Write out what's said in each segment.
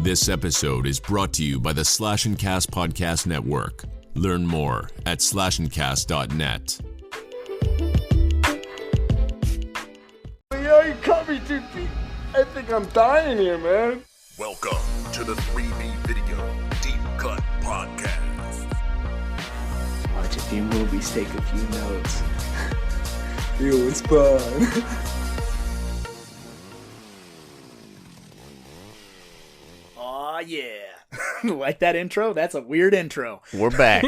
This episode is brought to you by the Slash and Cast Podcast Network. Learn more at slashandcast.net. Yo, you cut me too deep. I think I'm dying here, man. Welcome to the 3B Video Deep Cut Podcast. Watch a few movies, take a few notes. It was fun. Aw, yeah. Like that intro? That's a weird intro. We're back.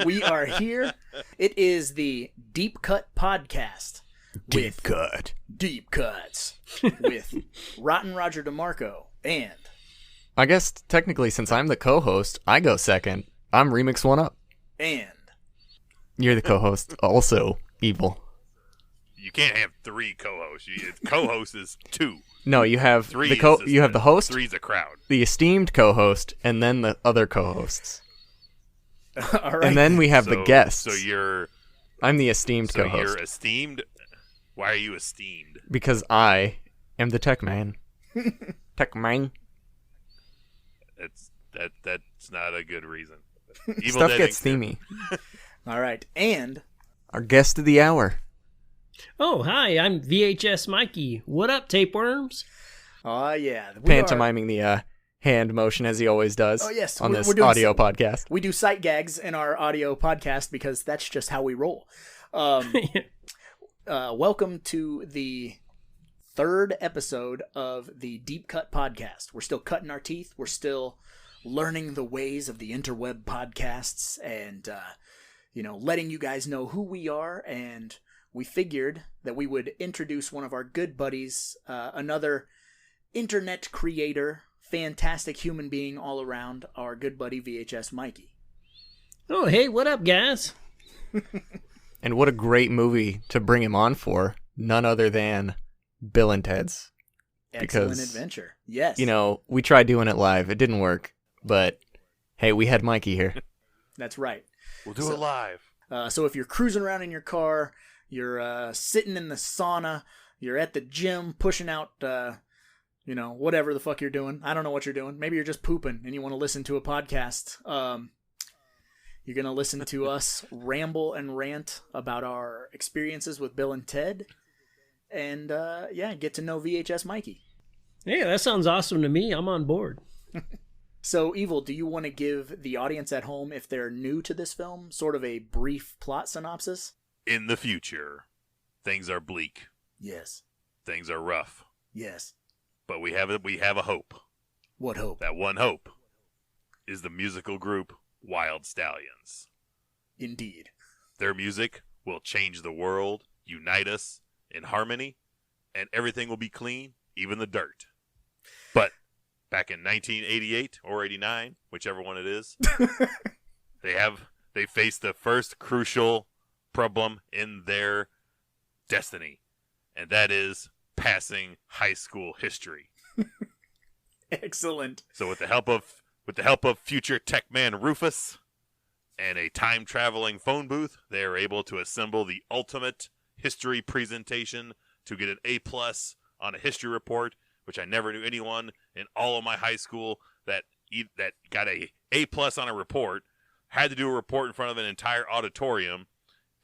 We are here. It is the Deep Cut Podcast. Deep Cut. Deep Cuts. With Rotten Roger DeMarco and... I guess technically, since I'm the co-host, I go second. I'm Remix One Up. And... You're the co-host, also evil. You can't have three co-hosts. Co-host is two. No, you have Three you have the host, Three's a crowd. the esteemed co-host, and then the other co-hosts. All right. And then we have the guests. So I'm the esteemed co-host. you're esteemed. Why are you esteemed? Because I am the tech man. Tech man. That's not a good reason. Evil Stuff Dead gets Inc. steamy. All right. And... Our guest of the hour. Oh, hi, I'm VHS Mikey. What up, tapeworms? Aw, yeah. Pantomiming the hand motion as he always does. Oh, yes. On We're this doing audio podcast. We do sight gags in our audio podcast because that's just how we roll. Welcome to the third episode of the Deep Cut Podcast. We're still cutting our teeth. We're still learning the ways of the interweb podcasts and, letting you guys know who we are. And we figured that we would introduce one of our good buddies, another internet creator, fantastic human being all around, our good buddy VHS Mikey. Oh, hey, what up, guys? And what a great movie to bring him on for. None other than Bill and Ted's. Excellent adventure. Yes. We tried doing it live. It didn't work. But, hey, we had Mikey here. That's right. We'll do it live. So if you're cruising around in your car, you're sitting in the sauna, you're at the gym pushing out, whatever the fuck you're doing. I don't know what you're doing. Maybe you're just pooping and you want to listen to a podcast. You're going to listen to us ramble and rant about our experiences with Bill and Ted. And, get to know VHS Mikey. Hey, that sounds awesome to me. I'm on board. So, Evil, do you want to give the audience at home, if they're new to this film, sort of a brief plot synopsis? In the future, things are bleak. Yes. Things are rough. Yes. But we have a hope. What hope? That one hope is the musical group Wild Stallions. Indeed. Their music will change the world, unite us in harmony, and everything will be clean, even the dirt. But back in 1988 or 89, whichever one it is, they faced the first crucial problem in their destiny, and that is passing high school history. Excellent. So with the help of future tech man Rufus and a time traveling phone booth, they are able to assemble the ultimate history presentation to get an A+ on a history report, which I never knew anyone in all of my high school that got a A+ on a report, had to do a report in front of an entire auditorium,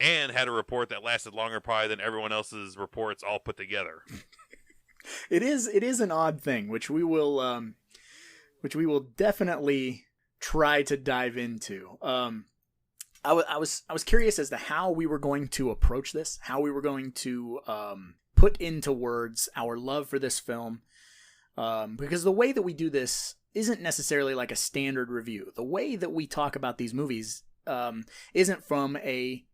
and had a report that lasted longer probably than everyone else's reports all put together. It is an odd thing, which we will definitely try to dive into. I was curious as to how we were going to approach this, how we were going to put into words our love for this film, because the way that we do this isn't necessarily like a standard review. The way that we talk about these movies isn't from a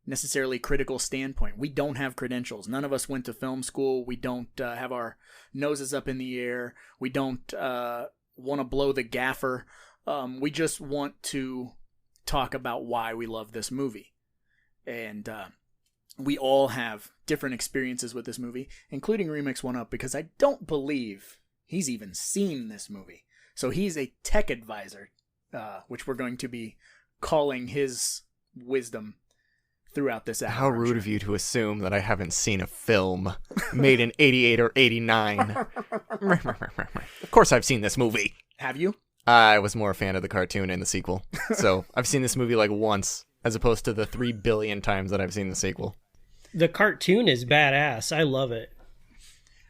necessarily critical standpoint. We don't have credentials. None of us went to film school. We don't have our noses up in the air. We don't want to blow the gaffer. We just want to talk about why we love this movie. And we all have different experiences with this movie, including Remix One Up, because I don't believe he's even seen this movie. So he's a tech advisor, which we're going to be calling his wisdom throughout this hour. How rude of you to assume that I haven't seen a film made in 88 or 89. Of course I've seen this movie. Have you? I was more a fan of the cartoon and the sequel. So I've seen this movie like once, as opposed to the 3 billion times that I've seen the sequel. The cartoon is badass. I love it.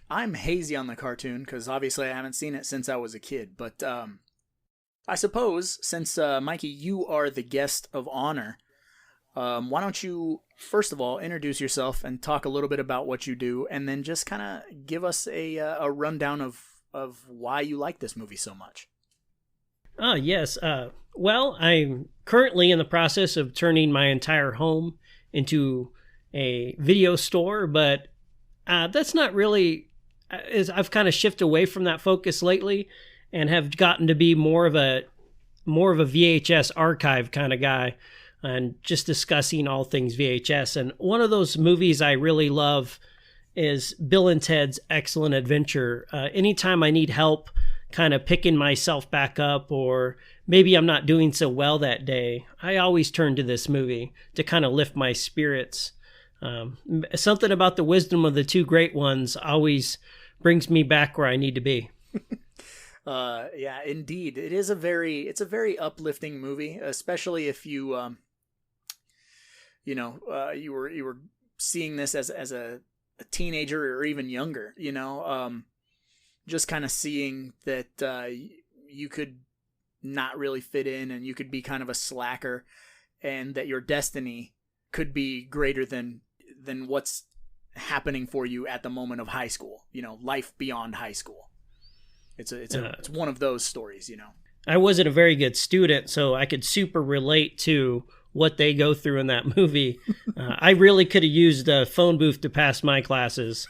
I'm hazy on the cartoon because obviously I haven't seen it since I was a kid. But I suppose since, Mikey, you are the guest of honor, why don't you, first of all, introduce yourself and talk a little bit about what you do, and then just kind of give us a rundown of why you like this movie so much. Oh, yes. Well, I'm currently in the process of turning my entire home into a video store, but that's not really... I've kind of shifted away from that focus lately and have gotten to be more of a VHS archive kind of guy and just discussing all things VHS. And one of those movies I really love is Bill and Ted's Excellent Adventure. Anytime I need help kind of picking myself back up, or maybe I'm not doing so well that day, I always turn to this movie to kind of lift my spirits. Something about the wisdom of the two great ones always brings me back where I need to be. Yeah, indeed. It's a very uplifting movie, especially if you, you were seeing this as a teenager or even younger, just kind of seeing that you could not really fit in and you could be kind of a slacker, and that your destiny could be greater than what's happening for you at the moment of high school, life beyond high school. It's one of those stories, I wasn't a very good student, so I could super relate to what they go through in that movie. I really could have used a phone booth to pass my classes.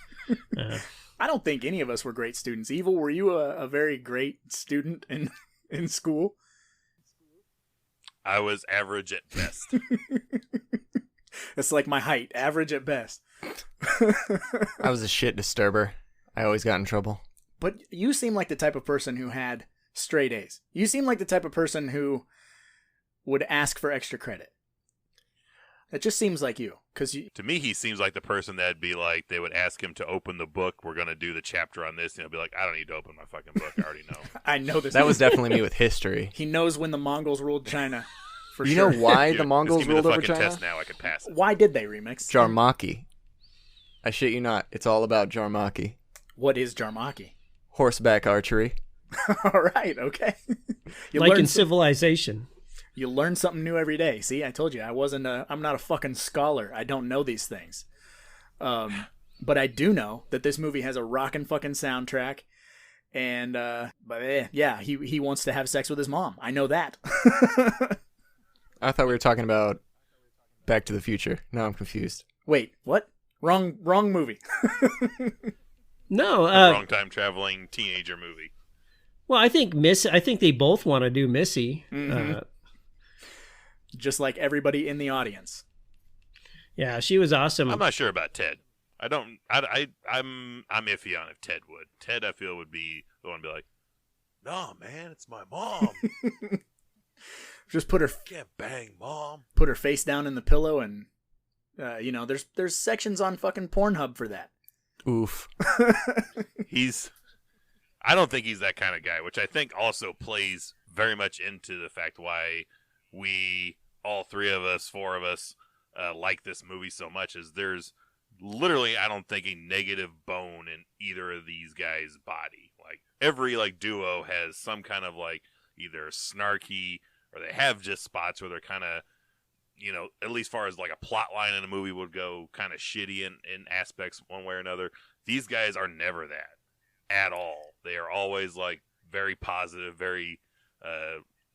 I don't think any of us were great students. Evil, were you a very great student in school? I was average at best. It's like my height, average at best. I was a shit disturber. I always got in trouble. But you seem like the type of person who had straight A's. You seem like the type of person who would ask for extra credit. It just seems like you. To me, he seems like the person that'd be like, they would ask him to open the book. We're going to do the chapter on this. And he'll be like, I don't need to open my fucking book. I already know. I know this. That was definitely me with history. He knows when the Mongols ruled China. For you sure. know why the Mongols ruled over China? Test now. I could pass it. Why did they, Remix? Jarmaki. I shit you not. It's all about Jarmaki. What is Jarmaki? Horseback archery. All right, okay. Like in Civilization. You learn something new every day. See, I told you I'm not a fucking scholar. I don't know these things. But I do know that this movie has a rockin' fucking soundtrack. And he wants to have sex with his mom. I know that. I thought we were talking about Back to the Future. Now I'm confused. Wait, what? Wrong movie. No, wrong time traveling teenager movie. Well, I think they both want to do Missy. Mm-hmm. Just like everybody in the audience. Yeah, she was awesome. I'm not sure about Ted. I'm iffy on if Ted would. Ted, I feel, would be the one to be like, "No, man, it's my mom." Just put her can't bang mom. Put her face down in the pillow, and there's sections on fucking Pornhub for that. Oof. I don't think he's that kind of guy, which I think also plays very much into the fact why we, all three of us, four of us, like this movie so much, is there's literally, I don't think, a negative bone in either of these guys' body. Like, every, duo has some kind of, either snarky, or they have just spots where they're kind of, at least far as, a plot line in a movie would go, kind of shitty in aspects one way or another. These guys are never that at all. They are always, very positive, very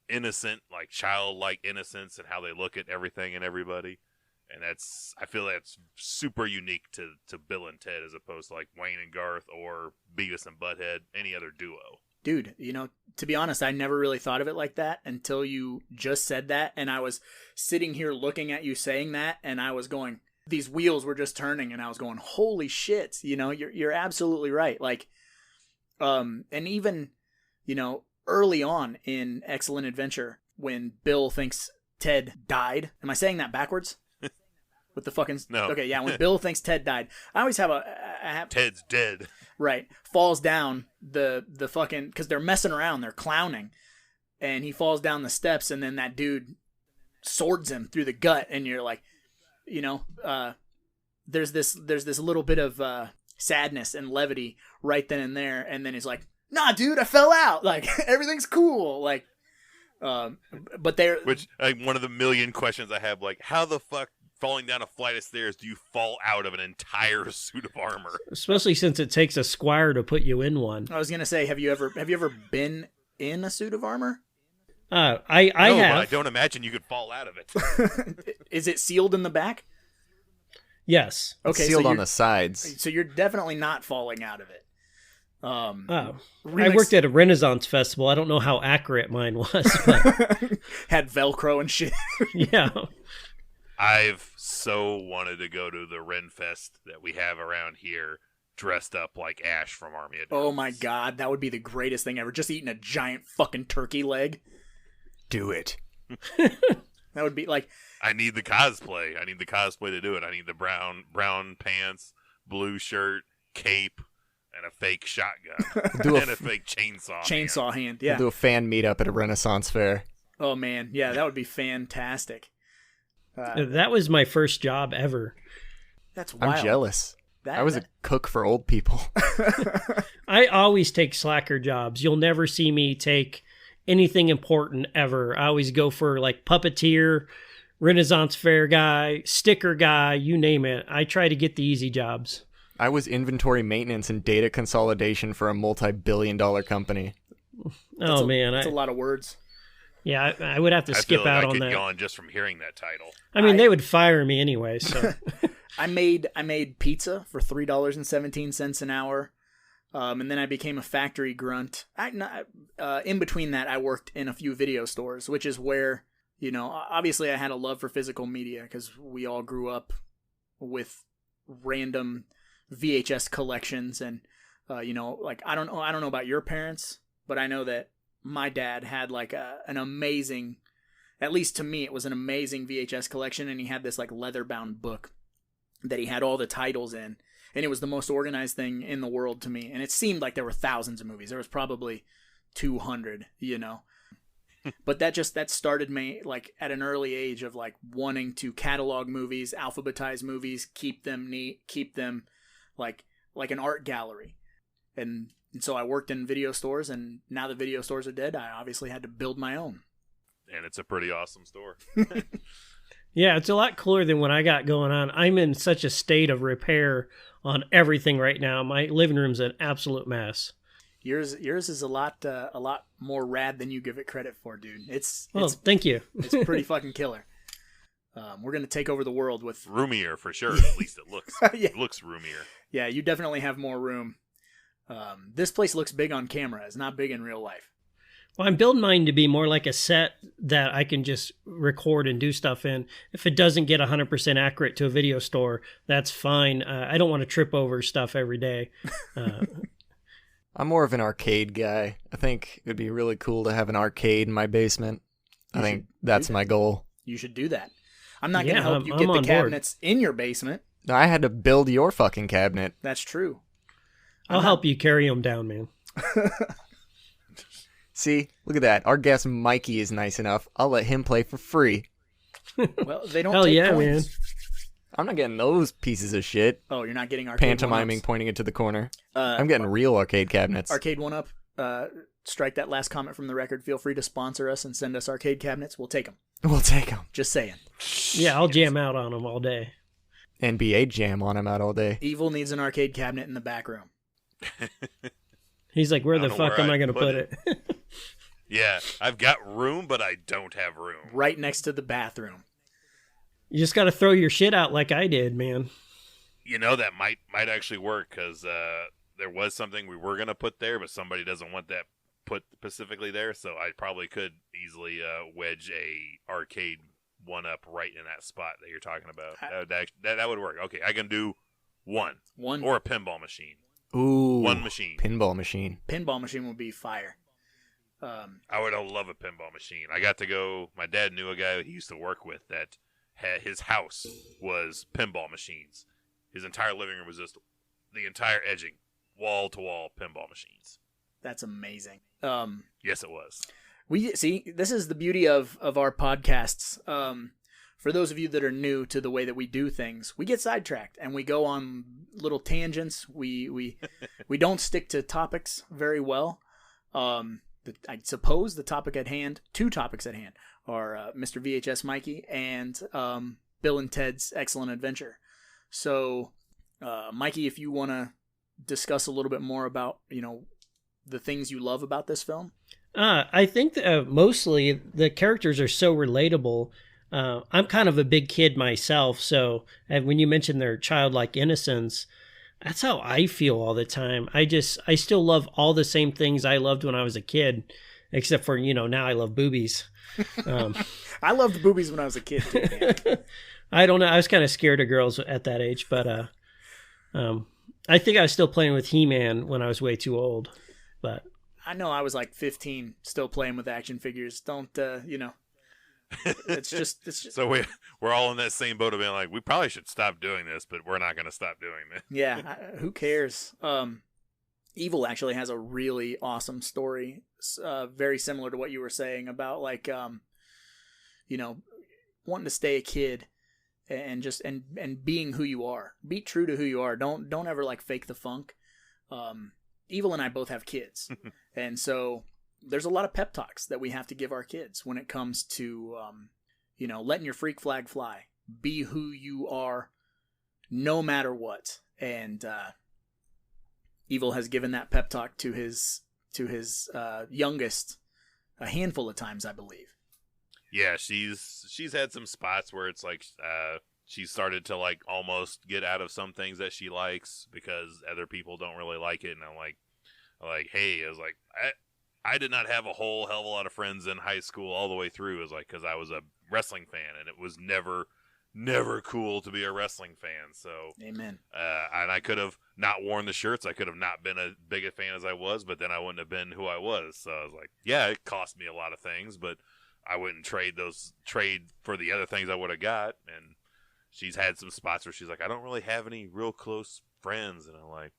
innocent, childlike innocence, and how they look at everything and everybody. And I feel that's super unique to Bill and Ted, as opposed to Wayne and Garth or Beavis and Butthead, any other duo. Dude, to be honest, I never really thought of it like that until you just said that, and I was sitting here looking at you saying that, and I was going, these wheels were just turning, and I was going, holy shit, you're absolutely right. And even, early on in Excellent Adventure, when Bill thinks Ted died, am I saying that backwards? with the fucking No. Okay, yeah, when Bill thinks Ted died. I always have Ted's dead. right, falls down the fucking, cuz they're messing around, they're clowning. And he falls down the steps, and then that dude swords him through the gut, and you're like, you know, there's this little bit of sadness and levity right then and there, and then he's like, "Nah, dude, I fell out. Like everything's cool." Like, but they're Which one of the million questions I have, like, how the fuck falling down a flight of stairs do you fall out of an entire suit of armor? Especially since it takes a squire to put you in one. I was gonna say, have you ever been in a suit of armor? I No, have. but I don't imagine you could fall out of it. Is it sealed in the back? Yes. It's Okay, sealed so on you're- the sides. So you're definitely not falling out of it. Oh, Remix- I worked at a Renaissance festival. I don't know how accurate mine was, but had Velcro and shit. yeah. I've so wanted to go to the Ren Fest that we have around here, dressed up like Ash from Army of Oh Darkness. my god, that would be the greatest thing ever. Just eating a giant fucking turkey leg. Do it. That would be like, I need the cosplay. I need the cosplay to do it. I need the brown pants, blue shirt, cape, and a fake shotgun. Do a and a fake chainsaw. chainsaw hand. Yeah. We'll do a fan meetup at a Renaissance fair. Oh man, yeah, that would be fantastic. That was my first job ever. That's wild. I'm jealous. That- I was a cook for old people. I always take slacker jobs. You'll never see me take anything important ever. I always go for like puppeteer, Renaissance fair guy, sticker guy, you name it. I try to get the easy jobs. I was inventory maintenance and data consolidation for a multi-billion-dollar company. Oh man, that's a lot of words. yeah, I would have to I skip feel like out I on could that. yawn just from hearing that title. I mean, they would fire me anyway. So I made pizza for $3.17 an hour, and then I became a factory grunt. In between that, I worked in a few video stores, which is where, you know, obviously I had a love for physical media because we all grew up with random VHS collections, and you know, like I don't know about your parents, but I know that my dad had like an amazing, at least to me, it was an amazing VHS collection, and he had this like leather-bound book that he had all the titles in, and it was the most organized thing in the world to me. And it seemed like there were thousands of movies. There was probably 200, you know. But that started me like at an early age of like wanting to catalog movies, alphabetize movies, keep them neat, keep them like an art gallery. And so I worked in video stores, and now the video stores are dead. I obviously had to build my own. And it's a pretty awesome store. yeah, it's a lot cooler than what I got going on. I'm in such a state of repair on everything right now. My living room's an absolute mess. Yours is a lot more rad than you give it credit for, dude. It's Thank you. it's pretty fucking killer. We're gonna take over the world with Roomier for sure. At least it looks. Yeah. It looks roomier. Yeah, you definitely have more room. This place looks big on camera. It's not big in real life. Well, I'm building mine to be more like a set that I can just record and do stuff in. If it doesn't get 100% accurate to a video store, that's fine. I don't want to trip over stuff every day. I'm more of an arcade guy. I think it would be really cool to have an arcade in my basement. I think that's my goal. You should do that. I'm not gonna Yeah, help you I'm get the on board. cabinets in your basement. I had to build your fucking cabinet. That's true. I'll help you carry them down, man. See, look at that. Our guest Mikey is nice enough. I'll let him play for free. Well, they don't Hell take yeah, points. man. I'm not getting those pieces of shit. Oh, you're not getting arcade Pantomiming, one-ups. pointing it to the corner. Uh, I'm getting real arcade cabinets. Arcade one up. Strike that last comment from the record. Feel free to sponsor us and send us arcade cabinets. We'll take them. We'll take them. Just saying. Yeah, I'll jam out on them all day. NBA jam on him out all day. Evil needs an arcade cabinet in the back room. He's like, where I the don't know fuck where am I I'd going to put put it. it? Yeah, I've got room, but I don't have room. Right next to the bathroom. You just got to throw your shit out like I did, man. You know, that might actually work because there was something we were gonna put there, but somebody doesn't want that put specifically there, so I probably could easily wedge a arcade one up right in that spot that you're talking about. That would work. Okay, I can do one or a pinball machine. Ooh. One machine. Pinball machine. Pinball machine would be fire. I would love a pinball machine. I got to go. My dad knew a guy he used to work with that his house was pinball machines. His entire living room was just the entire edging, wall to wall pinball machines. That's amazing. Yes, it was. We see, this is the beauty of our podcasts. For those of you that are new to the way that we do things, we get sidetracked and we go on little tangents. We don't stick to topics very well. I suppose the topic at hand, two topics at hand, are Mr. VHS Mikey and Bill and Ted's Excellent Adventure. So, Mikey, if you want to discuss a little bit more about, the things you love about this film. I think that, mostly the characters are so relatable. I'm kind of a big kid myself, so when you mention their childlike innocence, that's how I feel all the time. I still love all the same things I loved when I was a kid, except for, now I love boobies. I loved boobies when I was a kid too, man. I don't know. I was kind of scared of girls at that age, but I think I was still playing with He-Man when I was way too old. But I know I was like 15, still playing with action figures. Don't it's just. So we're all in that same boat of being like, we probably should stop doing this, but we're not going to stop doing this. Yeah, who cares? Evil actually has a really awesome story, very similar to what you were saying about like, wanting to stay a kid and just and being who you are. Be true to who you are. Don't ever like fake the funk. Evil and I both have kids, and so there's a lot of pep talks that we have to give our kids when it comes to, letting your freak flag fly. Be who you are, no matter what. And Evil has given that pep talk to his youngest a handful of times, I believe. Yeah, she's had some spots where it's like she started to like almost get out of some things that she likes because other people don't really like it, and I'm like, hey, I was like, I did not have a whole hell of a lot of friends in high school all the way through. It was like because I was a wrestling fan, and it was never cool to be a wrestling fan. So amen. And I could have not worn the shirts. I could have not been as big a fan as I was, but then I wouldn't have been who I was. So I was like, yeah, it cost me a lot of things, but I wouldn't trade for the other things I would have got. And she's had some spots where she's like, I don't really have any real close friends, and I'm like,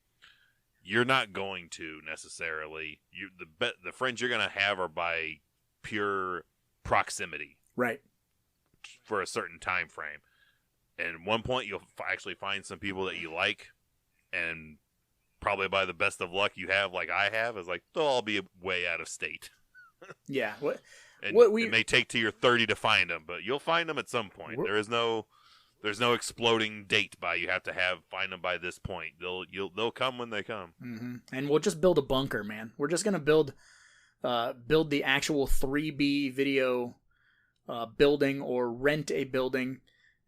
you're not going to necessarily. The friends you're going to have are by pure proximity, right? For a certain time frame. And at one point, you'll actually find some people that you like, and probably by the best of luck you have, like I have, is like they'll all be way out of state. Yeah. It may take to your 30 to find them, but you'll find them at some point. There's no exploding date by you have to find them by this point. They'll come when they come. Mm-hmm. And we'll just build a bunker, man. We're just gonna build the actual 3B video building, or rent a building,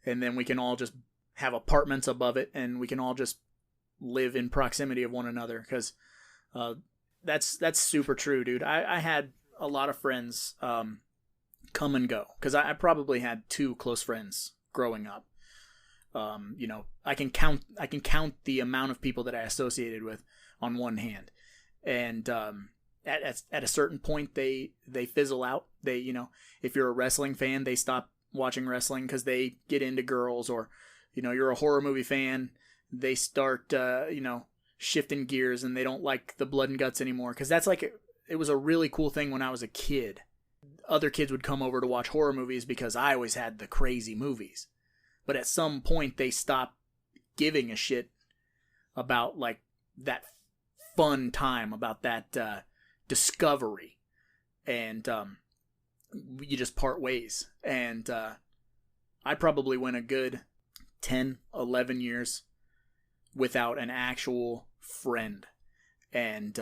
and then we can all just have apartments above it, and we can all just live in proximity of one another. Because that's super true, dude. I had a lot of friends come and go, because I probably had 2 close friends growing up. I can count the amount of people that I associated with on one hand, and at a certain point they fizzle out. They, if you're a wrestling fan, they stop watching wrestling because they get into girls, or you're a horror movie fan, they start shifting gears and they don't like the blood and guts anymore. Because that's like it was a really cool thing when I was a kid. Other kids would come over to watch horror movies because I always had the crazy movies. But at some point, they stop giving a shit about like that fun time, about that discovery, and you just part ways. And I probably went a good 10, 11 years without an actual friend, and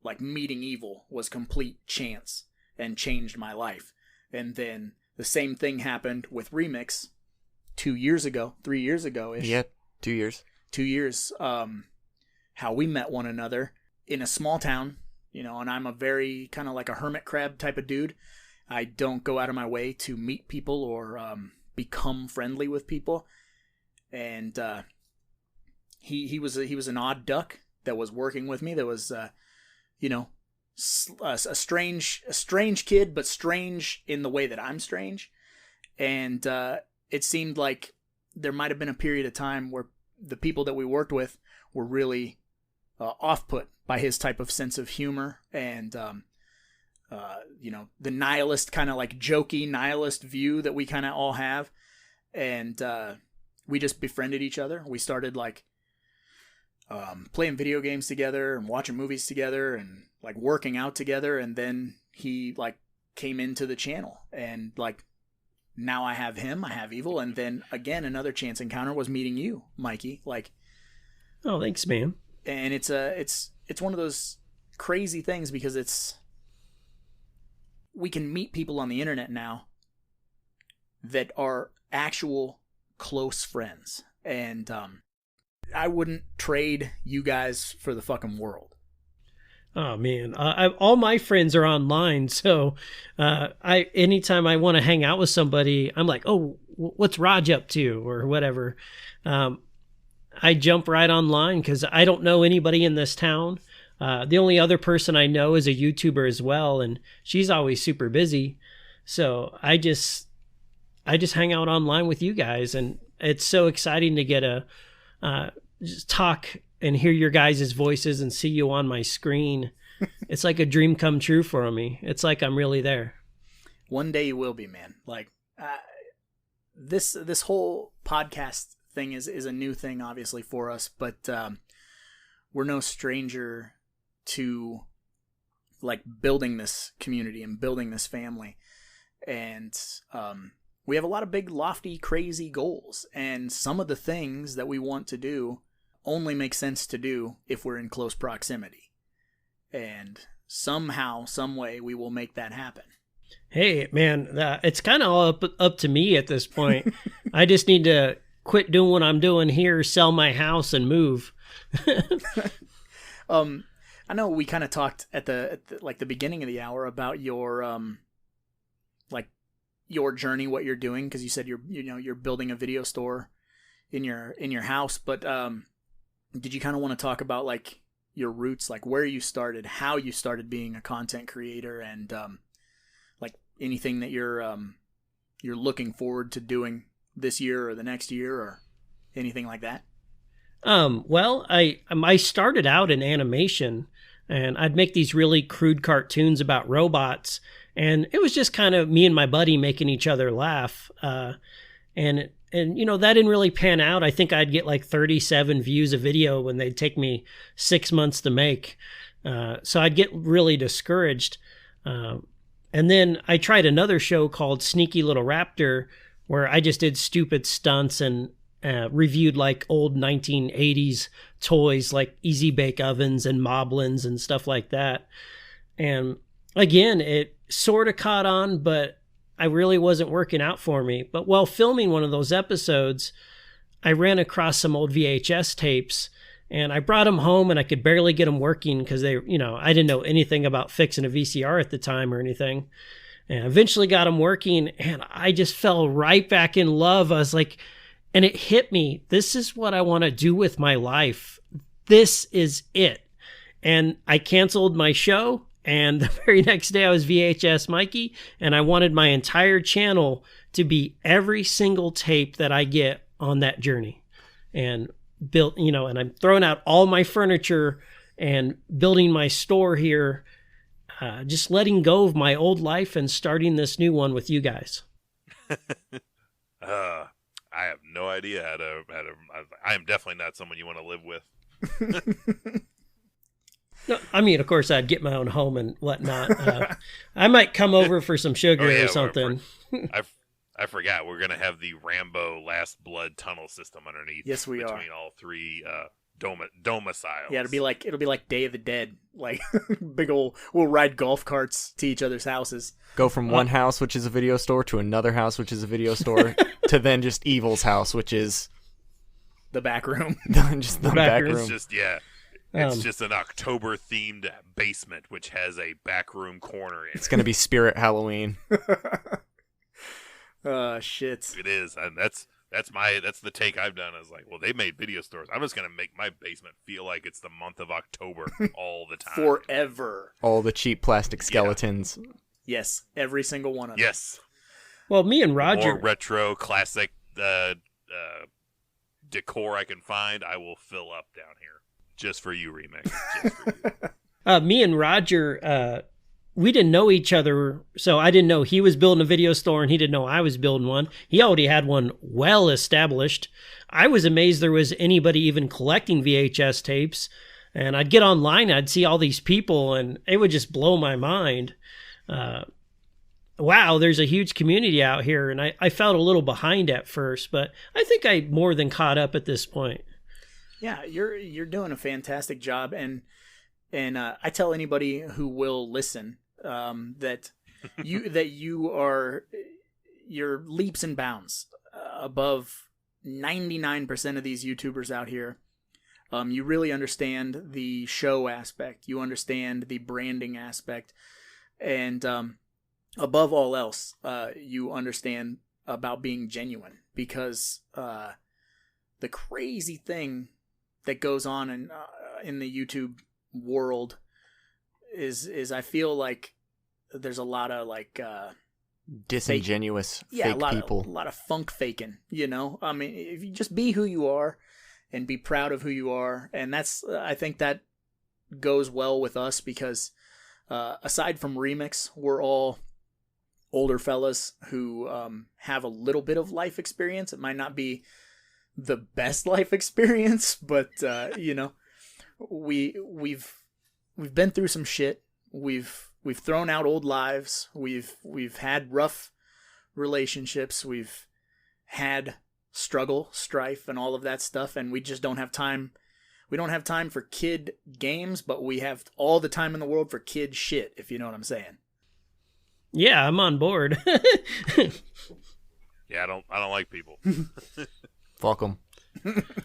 like meeting Evil was complete chance and changed my life. And then the same thing happened with Remix 3 years ago-ish. Yeah, 2 years. 2 years. How we met one another in a small town, and I'm a very kind of like a hermit crab type of dude. I don't go out of my way to meet people or become friendly with people. And he was an odd duck that was working with me. That was a strange kid, but strange in the way that I'm strange. And it seemed like there might have been a period of time where the people that we worked with were really off-put by his type of sense of humor and, the nihilist kind of like jokey nihilist view that we kind of all have. And we just befriended each other. We started like playing video games together and watching movies together and like working out together. And then he like came into the channel and like now I have him, I have Evil. And then again, another chance encounter was meeting you, Mikey. Like, oh, thanks, man. And it's one of those crazy things because we can meet people on the internet now that are actual close friends. And I wouldn't trade you guys for the fucking world. Oh man, all my friends are online, so anytime I want to hang out with somebody, I'm like, oh, what's Raj up to, or whatever. I jump right online because I don't know anybody in this town. The only other person I know is a YouTuber as well, and she's always super busy. So I just hang out online with you guys, and it's so exciting to get just talk and hear your guys' voices and see you on my screen. It's like a dream come true for me. It's like I'm really there. One day you will be, man. Like this whole podcast thing is a new thing, obviously, for us, but we're no stranger to like building this community and building this family. And we have a lot of big, lofty, crazy goals. And some of the things that we want to do only make sense to do if we're in close proximity. And somehow, some way, we will make that happen. Hey, man, it's kind of all up to me at this point. I just need to quit doing what I'm doing here, sell my house, and move. I know we kind of talked at the beginning of the hour about your your journey, what you're doing, because you said you're building a video store in your house. But did you kind of want to talk about like your roots, like where you started, how you started being a content creator, and like anything that you're looking forward to doing this year or the next year or anything like that? Well, I started out in animation, and I'd make these really crude cartoons about robots, and it was just kind of me and my buddy making each other laugh. And that didn't really pan out. I think I'd get like 37 views a video when they'd take me 6 months to make. So I'd get really discouraged. And then I tried another show called Sneaky Little Raptor, where I just did stupid stunts and reviewed like old 1980s toys like Easy Bake Ovens and Moblins and stuff like that. And again, it sort of caught on, but I really wasn't working out for me. But while filming one of those episodes, I ran across some old VHS tapes, and I brought them home, and I could barely get them working because I didn't know anything about fixing a VCR at the time or anything. And eventually got them working, and I just fell right back in love. I was like, and it hit me. This is what I want to do with my life. This is it. And I canceled my show. And the very next day I was VHS Mikey, and I wanted my entire channel to be every single tape that I get on that journey. And built, and I'm throwing out all my furniture and building my store here, just letting go of my old life and starting this new one with you guys. I have no idea how to. I am definitely not someone you want to live with. No, I mean, of course, I'd get my own home and whatnot. I might come over for some sugar or something. I forgot we're gonna have the Rambo Last Blood tunnel system underneath. Yes, we between are. all three domiciles. Yeah, it'll be like Day of the Dead. Like big old. We'll ride golf carts to each other's houses. Go from one house, which is a video store, to another house, which is a video store, to then just Evil's house, which is the back room. Just the back room. It's just It's just an October-themed basement, which has a backroom corner in it. It's going to be Spirit Halloween. Shit. It is, and that's the take I've done. I was like, well, they made video stores. I'm just going to make my basement feel like it's the month of October all the time. Forever. All the cheap plastic skeletons. Yes, every single one of them. Yes. Well, me and Roger... More retro, classic decor I can find, I will fill up down here just for you, Remix. Just for you. Me and Roger, we didn't know each other, so I didn't know he was building a video store and he didn't know I was building one. He already had one well established. I was amazed there was anybody even collecting VHS tapes, and I'd get online, I'd see all these people, and it would just blow my mind. Wow, there's a huge community out here, and I felt a little behind at first, but I think I more than caught up at this point. Yeah, you're doing a fantastic job, and I tell anybody who will listen that you're leaps and bounds above 99% of these YouTubers out here. You really understand the show aspect. You understand the branding aspect, and above all else, you understand about being genuine, because the crazy thing that goes on in the YouTube world is I feel like there's a lot of like disingenuous fake people. A lot of funk faking, you know? I mean, if you just be who you are and be proud of who you are, and that's I think that goes well with us, because aside from Remix, we're all older fellas who have a little bit of life experience. It might not be the best life experience, but you know, we've been through some shit. We've thrown out old lives. We've had rough relationships. We've had struggle, strife, and all of that stuff, and we just don't have time. We don't have time for kid games, but we have all the time in the world for kid shit, if you know what I'm saying. Yeah, I'm on board. Yeah, I don't like people. Fuck 'em.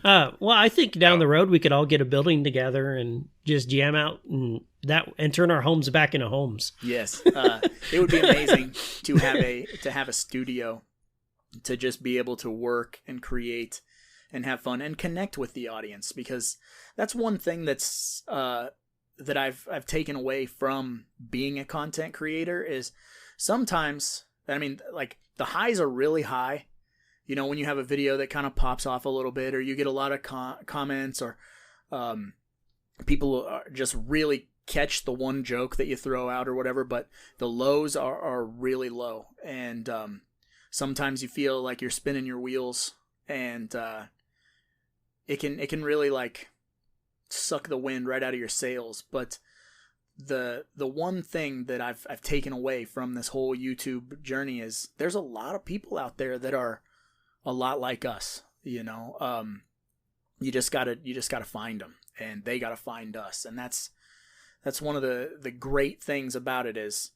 Well, I think down the road we could all get a building together and just jam out and turn our homes back into homes. Yes, it would be amazing to have a studio, to just be able to work and create and have fun and connect with the audience, because that's one thing that's that I've taken away from being a content creator is sometimes, I mean, like the highs are really high. You know, when you have a video that kind of pops off a little bit, or you get a lot of comments, or people just really catch the one joke that you throw out or whatever, but the lows are really low. And sometimes you feel like you're spinning your wheels, and it can really like suck the wind right out of your sails. But the one thing that I've taken away from this whole YouTube journey is there's a lot of people out there that are a lot like us, you know. You just gotta find them, and they gotta find us, and that's one of the great things about it is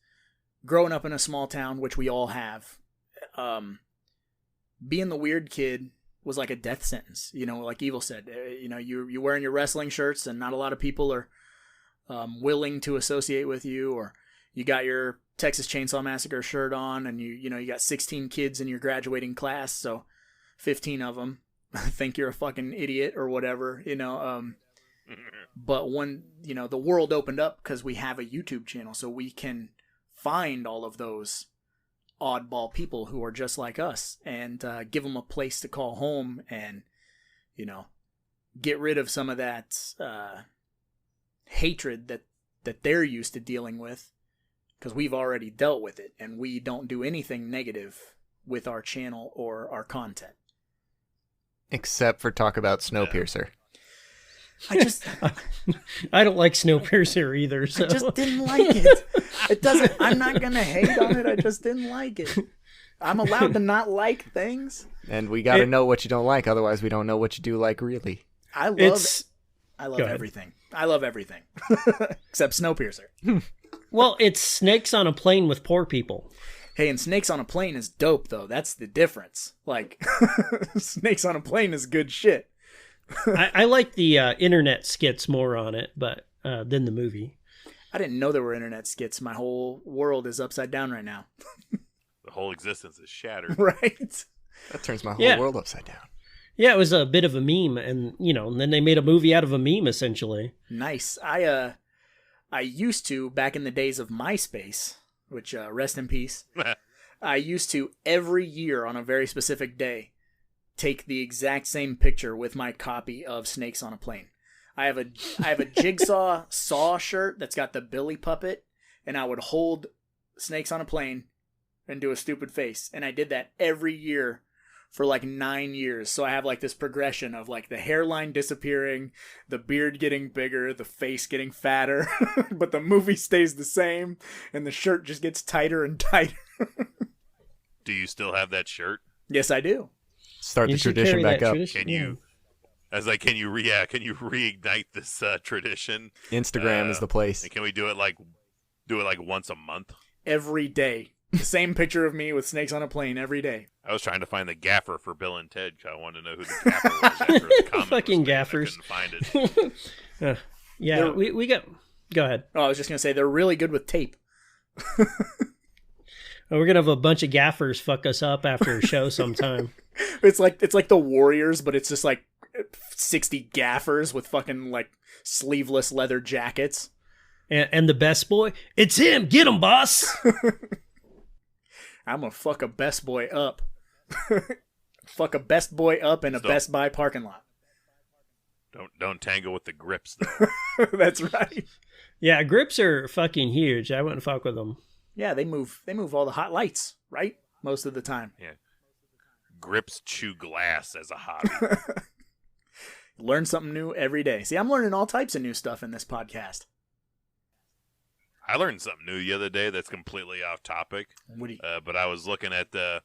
growing up in a small town, which we all have. Being the weird kid was like a death sentence, you know. Like Evil said, you know, you're wearing your wrestling shirts, and not a lot of people are willing to associate with you, or you got your Texas Chainsaw Massacre shirt on, and you got 16 kids in your graduating class, so 15 of them think you're a fucking idiot or whatever, you know. But when, you know, the world opened up because we have a YouTube channel, so we can find all of those oddball people who are just like us, and give them a place to call home, and, you know, get rid of some of that hatred that they're used to dealing with, because we've already dealt with it, and we don't do anything negative with our channel or our content. Except for talk about Snowpiercer. I don't like Snowpiercer either. So. I just didn't like it. It doesn't. I'm not gonna hate on it. I just didn't like it. I'm allowed to not like things. And we got to know what you don't like, otherwise we don't know what you do like. Really, I love everything. I love everything except Snowpiercer. Well, it's Snakes on a Plane with poor people. Hey, and Snakes on a Plane is dope, though. That's the difference. Like, Snakes on a Plane is good shit. I like the internet skits more on it, but than the movie. I didn't know there were internet skits. My whole world is upside down right now. The whole existence is shattered. Right? That turns my whole world upside down. Yeah, it was a bit of a meme, and and then they made a movie out of a meme, essentially. Nice. I used to, back in the days of MySpace, which rest in peace. I used to every year on a very specific day take the exact same picture with my copy of Snakes on a Plane. I have a Jigsaw Saw shirt that's got the Billy puppet, and I would hold Snakes on a Plane and do a stupid face. And I did that every year for like 9 years. So I have like this progression of like the hairline disappearing, the beard getting bigger, the face getting fatter, but the movie stays the same, and the shirt just gets tighter and tighter. Do you still have that shirt? Yes, I do. Start You the should tradition carry back that up. tradition, Can you? Can you reignite this tradition? Instagram is the place. And can we do it like once a month? Every day. The same picture of me with Snakes on a Plane every day. I was trying to find the gaffer for Bill and Ted because I wanted to know who the gaffer was after the comment Fucking was made. gaffers. I couldn't find it. Yeah, we got. Go ahead. Oh, I was just gonna say they're really good with tape. We're gonna have a bunch of gaffers fuck us up after a show sometime. It's like the Warriors, but it's just like 60 gaffers with fucking like sleeveless leather jackets. And the best boy, it's him. Get him, boss. I'm gonna fuck a Best Boy up. Fuck a Best Boy up in a Best Buy parking lot. Don't tangle with the grips though. That's right. Yeah, grips are fucking huge. I wouldn't fuck with them. Yeah, they move all the hot lights, right? Most of the time. Yeah. Grips chew glass as a hobby. Learn something new every day. See, I'm learning all types of new stuff in this podcast. I learned something new the other day that's completely off topic. But I was looking at the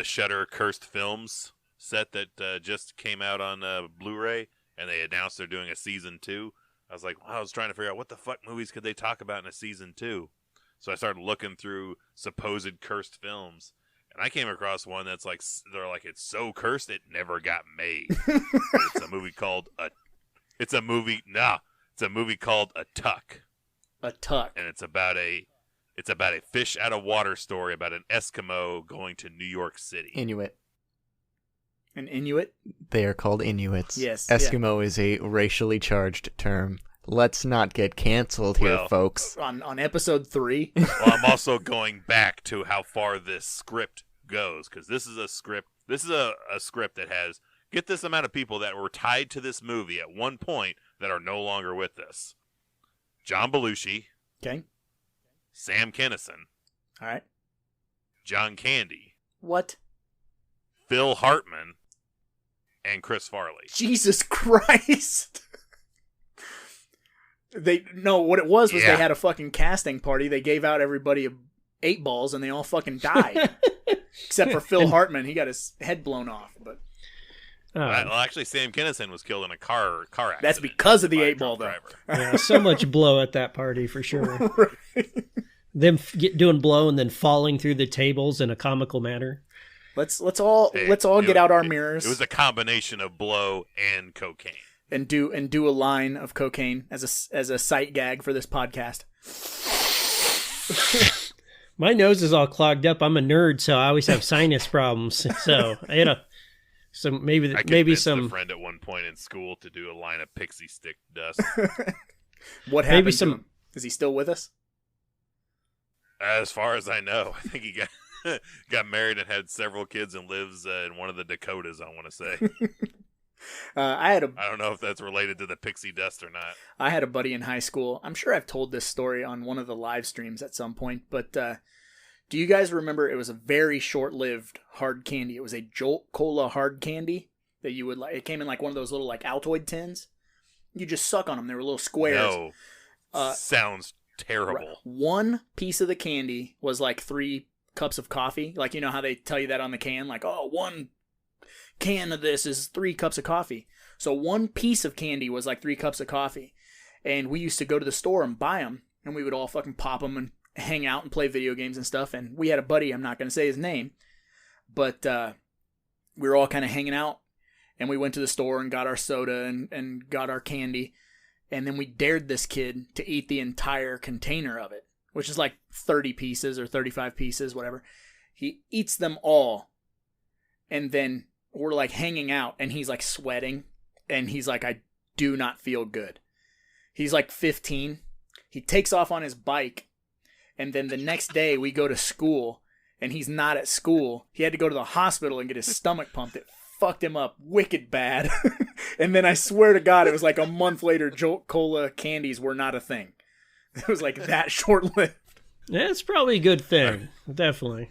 Shudder Cursed Films set that just came out on Blu-ray, and they announced they're doing a season 2. I was like, I was trying to figure out what the fuck movies could they talk about in a season 2. So I started looking through supposed cursed films, and I came across one that's like, they're like, it's so cursed it never got made. It's a movie called It's a movie called A Tuck. A Tuck. And it's about a fish out of water story about an Eskimo going to New York City. Inuit. An Inuit? They are called Inuits. Yes. Eskimo is a racially charged term. Let's not get canceled here, folks. On episode 3. Well, I'm also going back to how far this script goes, because this is a script. This is a script that has, get this amount of people that were tied to this movie at one point that are no longer with us. John Belushi. Okay. Sam Kinison. All right. John Candy. What? Phil Hartman. And Chris Farley. Jesus Christ. What it was they had a fucking casting party. They gave out everybody 8 balls and they all fucking died. Except for Phil Hartman. He got his head blown off. But well, actually, Sam Kinison was killed in a car accident. That's because of the 8 ball, though. Yeah, so much blow at that party for sure. Right. Them doing blow and then falling through the tables in a comical manner. Let's all get out our mirrors. It was a combination of blow and cocaine. And do a line of cocaine as a sight gag for this podcast. My nose is all clogged up. I'm a nerd, so I always have sinus problems. So so maybe some a friend at one point in school to do a line of pixie stick dust. What happened to him? Is he still with us? As far as I know, I think he got married and had several kids and lives in one of the Dakotas, I want to say. I don't know if that's related to the pixie dust or not. I had a buddy in high school. I'm sure I've told this story on one of the live streams at some point, but do you guys remember it was a very short-lived hard candy? It was a Jolt Cola hard candy that you would like. It came in like one of those little like Altoid tins. You just suck on them. They were little squares. No. Sounds terrible. Right. One piece of the candy was like 3 cups of coffee. Like, you know how they tell you that on the can? Like, oh, 1 can of this is 3 cups of coffee. So one piece of candy was like 3 cups of coffee. And we used to go to the store and buy them. And we would all fucking pop them and hang out and play video games and stuff. And we had a buddy, I'm not going to say his name, but we were all kind of hanging out. And we went to the store and got our soda and got our candy. And then we dared this kid to eat the entire container of it, which is like 30 pieces or 35 pieces, whatever. He eats them all. And then we're like hanging out and he's like sweating. And he's like, I do not feel good. He's like 15. He takes off on his bike. And then the next day we go to school and he's not at school. He had to go to the hospital and get his stomach pumped. It fucked him up wicked bad. And then I swear to God, it was like a month later, Jolt Cola candies were not a thing. It was like that short-lived. Yeah, it's probably a good thing. Definitely.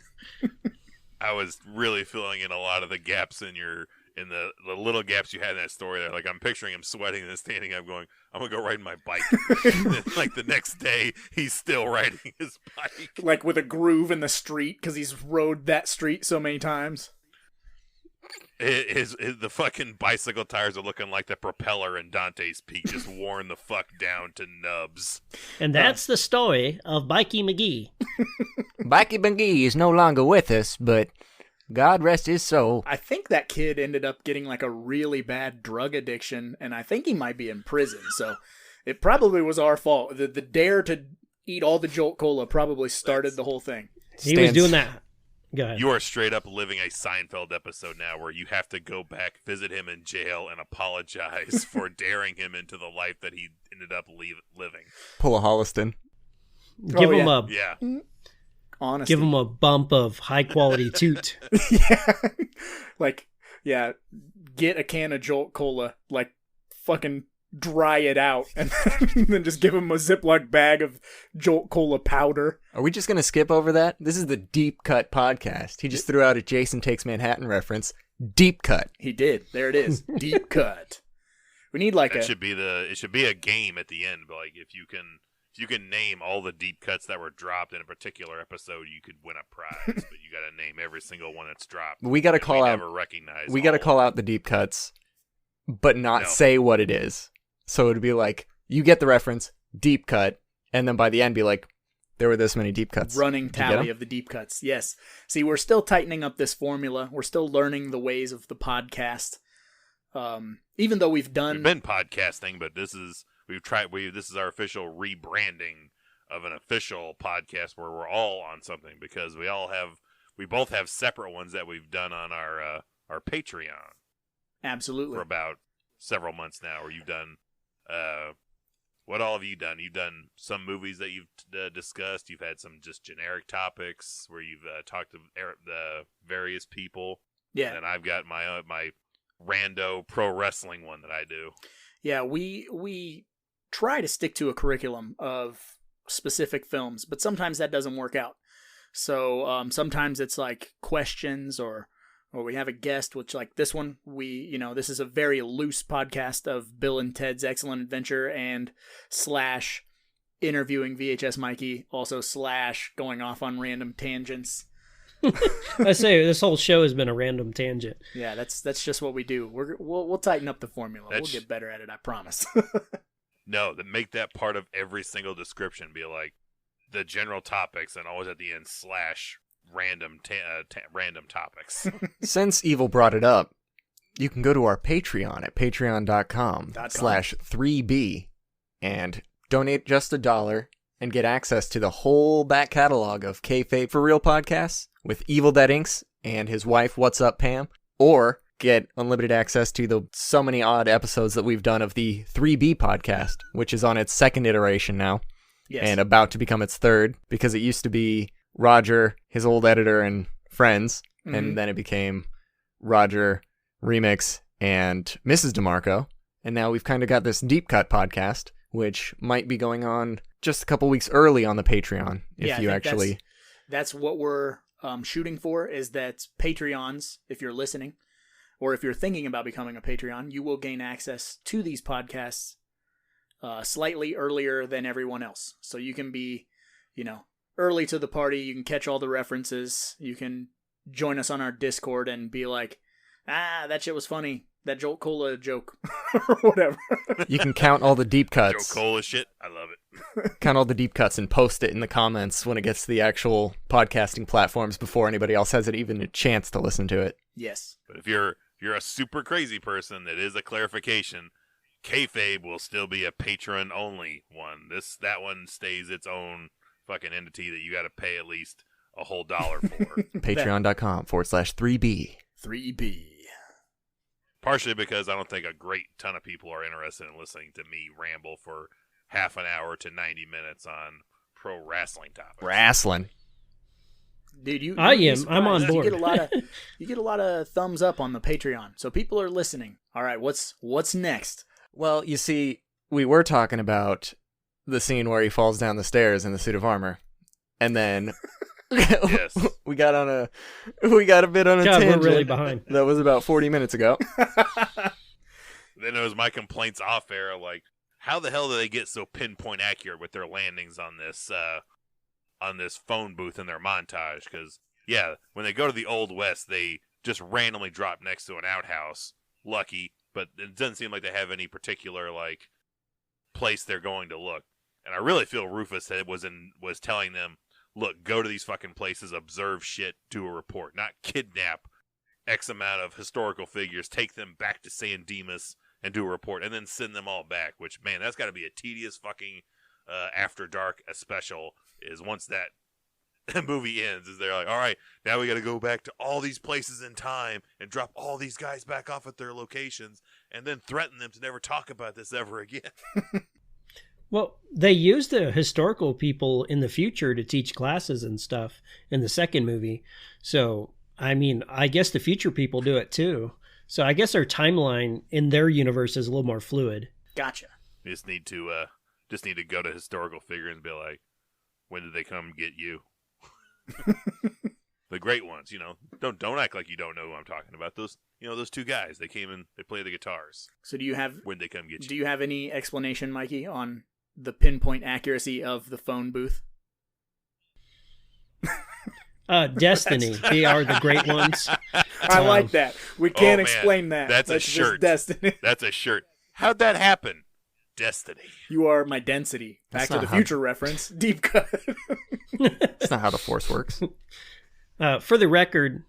I was really filling in a lot of the gaps in the little gaps you had in that story there. Like, I'm picturing him sweating and standing up going, I'm going to go ride my bike. And then, like, the next day, he's still riding his bike. Like with a groove in the street because he's rode that street so many times. The fucking bicycle tires are looking like the propeller in Dante's Peak, just worn the fuck down to nubs. And that's the story of Bikey McGee. Mikey McGee is no longer with us, but God rest his soul. I think that kid ended up getting like a really bad drug addiction, and I think he might be in prison. So it probably was our fault. The dare to eat all the Jolt Cola probably started the whole thing. He was doing that. Go ahead. You are straight up living a Seinfeld episode now where you have to go back, visit him in jail, and apologize for daring him into the life that he ended up living. Pull a Holliston. Give him a Yeah. Honesty. give him a bump of high quality toot. Yeah. Like, yeah, get a can of Jolt Cola, like fucking dry it out, and then just give him a Ziploc bag of Jolt Cola powder. Are we just going to skip over that? This is the Deep Cut Podcast. He just threw out a Jason Takes Manhattan reference. Deep Cut. He did. There it is. Deep Cut. We need like It should be a game at the end. But like if you can name all the deep cuts that were dropped in a particular episode, you could win a prize. But you got to name every single one that's dropped. We got to call out. Never recognize. We got to call out the deep cuts, but not say what it is. So it'd be like you get the reference, deep cut, and then by the end be like, there were this many deep cuts. Running tally of the deep cuts. Yes. See, we're still tightening up this formula. We're still learning the ways of the podcast. Even though we've been podcasting, but this is our official rebranding of an official podcast where we're all on something because we both have separate ones that we've done on our Patreon. Absolutely. For about several months now, where you've done what all have you done? You've done some movies that you've discussed. You've had some just generic topics where you've talked to the various people. Yeah. And I've got my rando pro wrestling one that I do. Yeah, we try to stick to a curriculum of specific films, but sometimes that doesn't work out. So sometimes it's like questions or we have a guest, which like this one, this is a very loose podcast of Bill and Ted's Excellent Adventure and / interviewing VHS Mikey, also / going off on random tangents. I say this whole show has been a random tangent. Yeah, that's just what we do. We'll tighten up the formula. We'll get better at it, I promise. No, make that part of every single description. Be like the general topics, and always at the end / random topics. Since Evil brought it up, you can go to our Patreon at patreon.com/3B and donate just $1 and get access to the whole back catalog of Kayfabe for Real podcasts with Evil Dead Inks and his wife, What's Up Pam, or get unlimited access to the so many odd episodes that we've done of the 3B podcast, which is on its second iteration now. Yes. And about to become its third, because it used to be Roger, his old editor, and friends, and then it became Roger, Remix, and Mrs. DeMarco, and now we've kind of got this Deep Cut podcast, which might be going on just a couple weeks early on the Patreon, if you actually... That's what we're shooting for, is that Patreons, if you're listening, or if you're thinking about becoming a Patreon, you will gain access to these podcasts slightly earlier than everyone else. So you can be, early to the party. You can catch all the references. You can join us on our Discord and be like, that shit was funny. That Jolt Cola joke. Or whatever. You can count all the deep cuts. Jolt Cola shit. I love it. Count all the deep cuts and post it in the comments when it gets to the actual podcasting platforms before anybody else has even a chance to listen to it. Yes. But if you're a super crazy person, that is a clarification. Kayfabe will still be a patron only one. That one stays its own fucking entity that you got to pay at least a whole $1 for. Patreon.com/3B. 3B. Partially because I don't think a great ton of people are interested in listening to me ramble for half an hour to 90 minutes on pro wrestling topics. Wrestling. Dude, I you'd be am. I'm on surprised. board. You get a lot of thumbs up on the Patreon, so people are listening. All right, what's next? Well, you see, we were talking about the scene where he falls down the stairs in the suit of armor, and then Yes. we got a bit on a God, tangent. we're really behind. That was about 40 minutes ago. Then it was my complaints off air, like, how the hell do they get so pinpoint accurate with their landings on this phone booth in their montage? Because, yeah, when they go to the Old West, they just randomly drop next to an outhouse. Lucky, but it doesn't seem like they have any particular, like, place they're going to look. And I really feel Rufus was telling them, look, go to these fucking places, observe shit, do a report, not kidnap X amount of historical figures, take them back to San Dimas and do a report, and then send them all back, which, man, that's got to be a tedious fucking After Dark special, is once that movie ends, is they're like, all right, now we got to go back to all these places in time and drop all these guys back off at their locations and then threaten them to never talk about this ever again. Well, they use the historical people in the future to teach classes and stuff in the second movie. So, I mean, I guess the future people do it too. So I guess our timeline in their universe is a little more fluid. Gotcha. You just need to go to historical figures and be like, when did they come get you? The great ones, don't act like you don't know who I'm talking about. Those two guys, they came in, they play the guitars. So do you have when they come get you? Do you have any explanation, Mikey, on the pinpoint accuracy of the phone booth? Destiny. They are the great ones. I like that. We can't man, explain that. That's a just shirt. Destiny. That's a shirt. How'd that happen? Destiny. You are my density. Back That's to the not how- future reference. Deep cut. That's not how the Force works. For the record,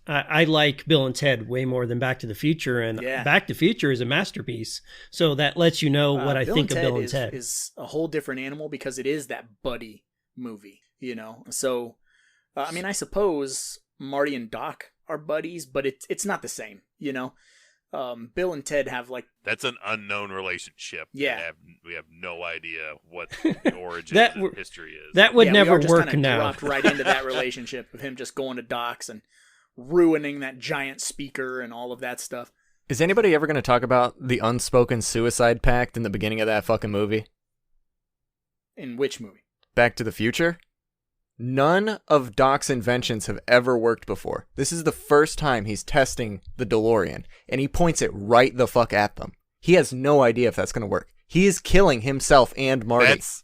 I like Bill and Ted way more than Back to the Future, and Yeah. Back to the Future is a masterpiece. So that lets you know what I think of Bill and Ted. Is a whole different animal because it is that buddy movie, So, I mean, I suppose Marty and Doc are buddies, but it's not the same, Bill and Ted have like That's an unknown relationship. Yeah. We have no idea what the origin That and history is. That would we never are just work kinda now. dropped right into that relationship of him just going to Doc's and ruining that giant speaker and all of that stuff. Is anybody ever going to talk about the unspoken suicide pact in the beginning of that fucking movie? In which movie? Back to the Future? None of Doc's inventions have ever worked before. This is the first time he's testing the DeLorean, and he points it right the fuck at them. He has no idea if that's going to work. He is killing himself and Marty. That's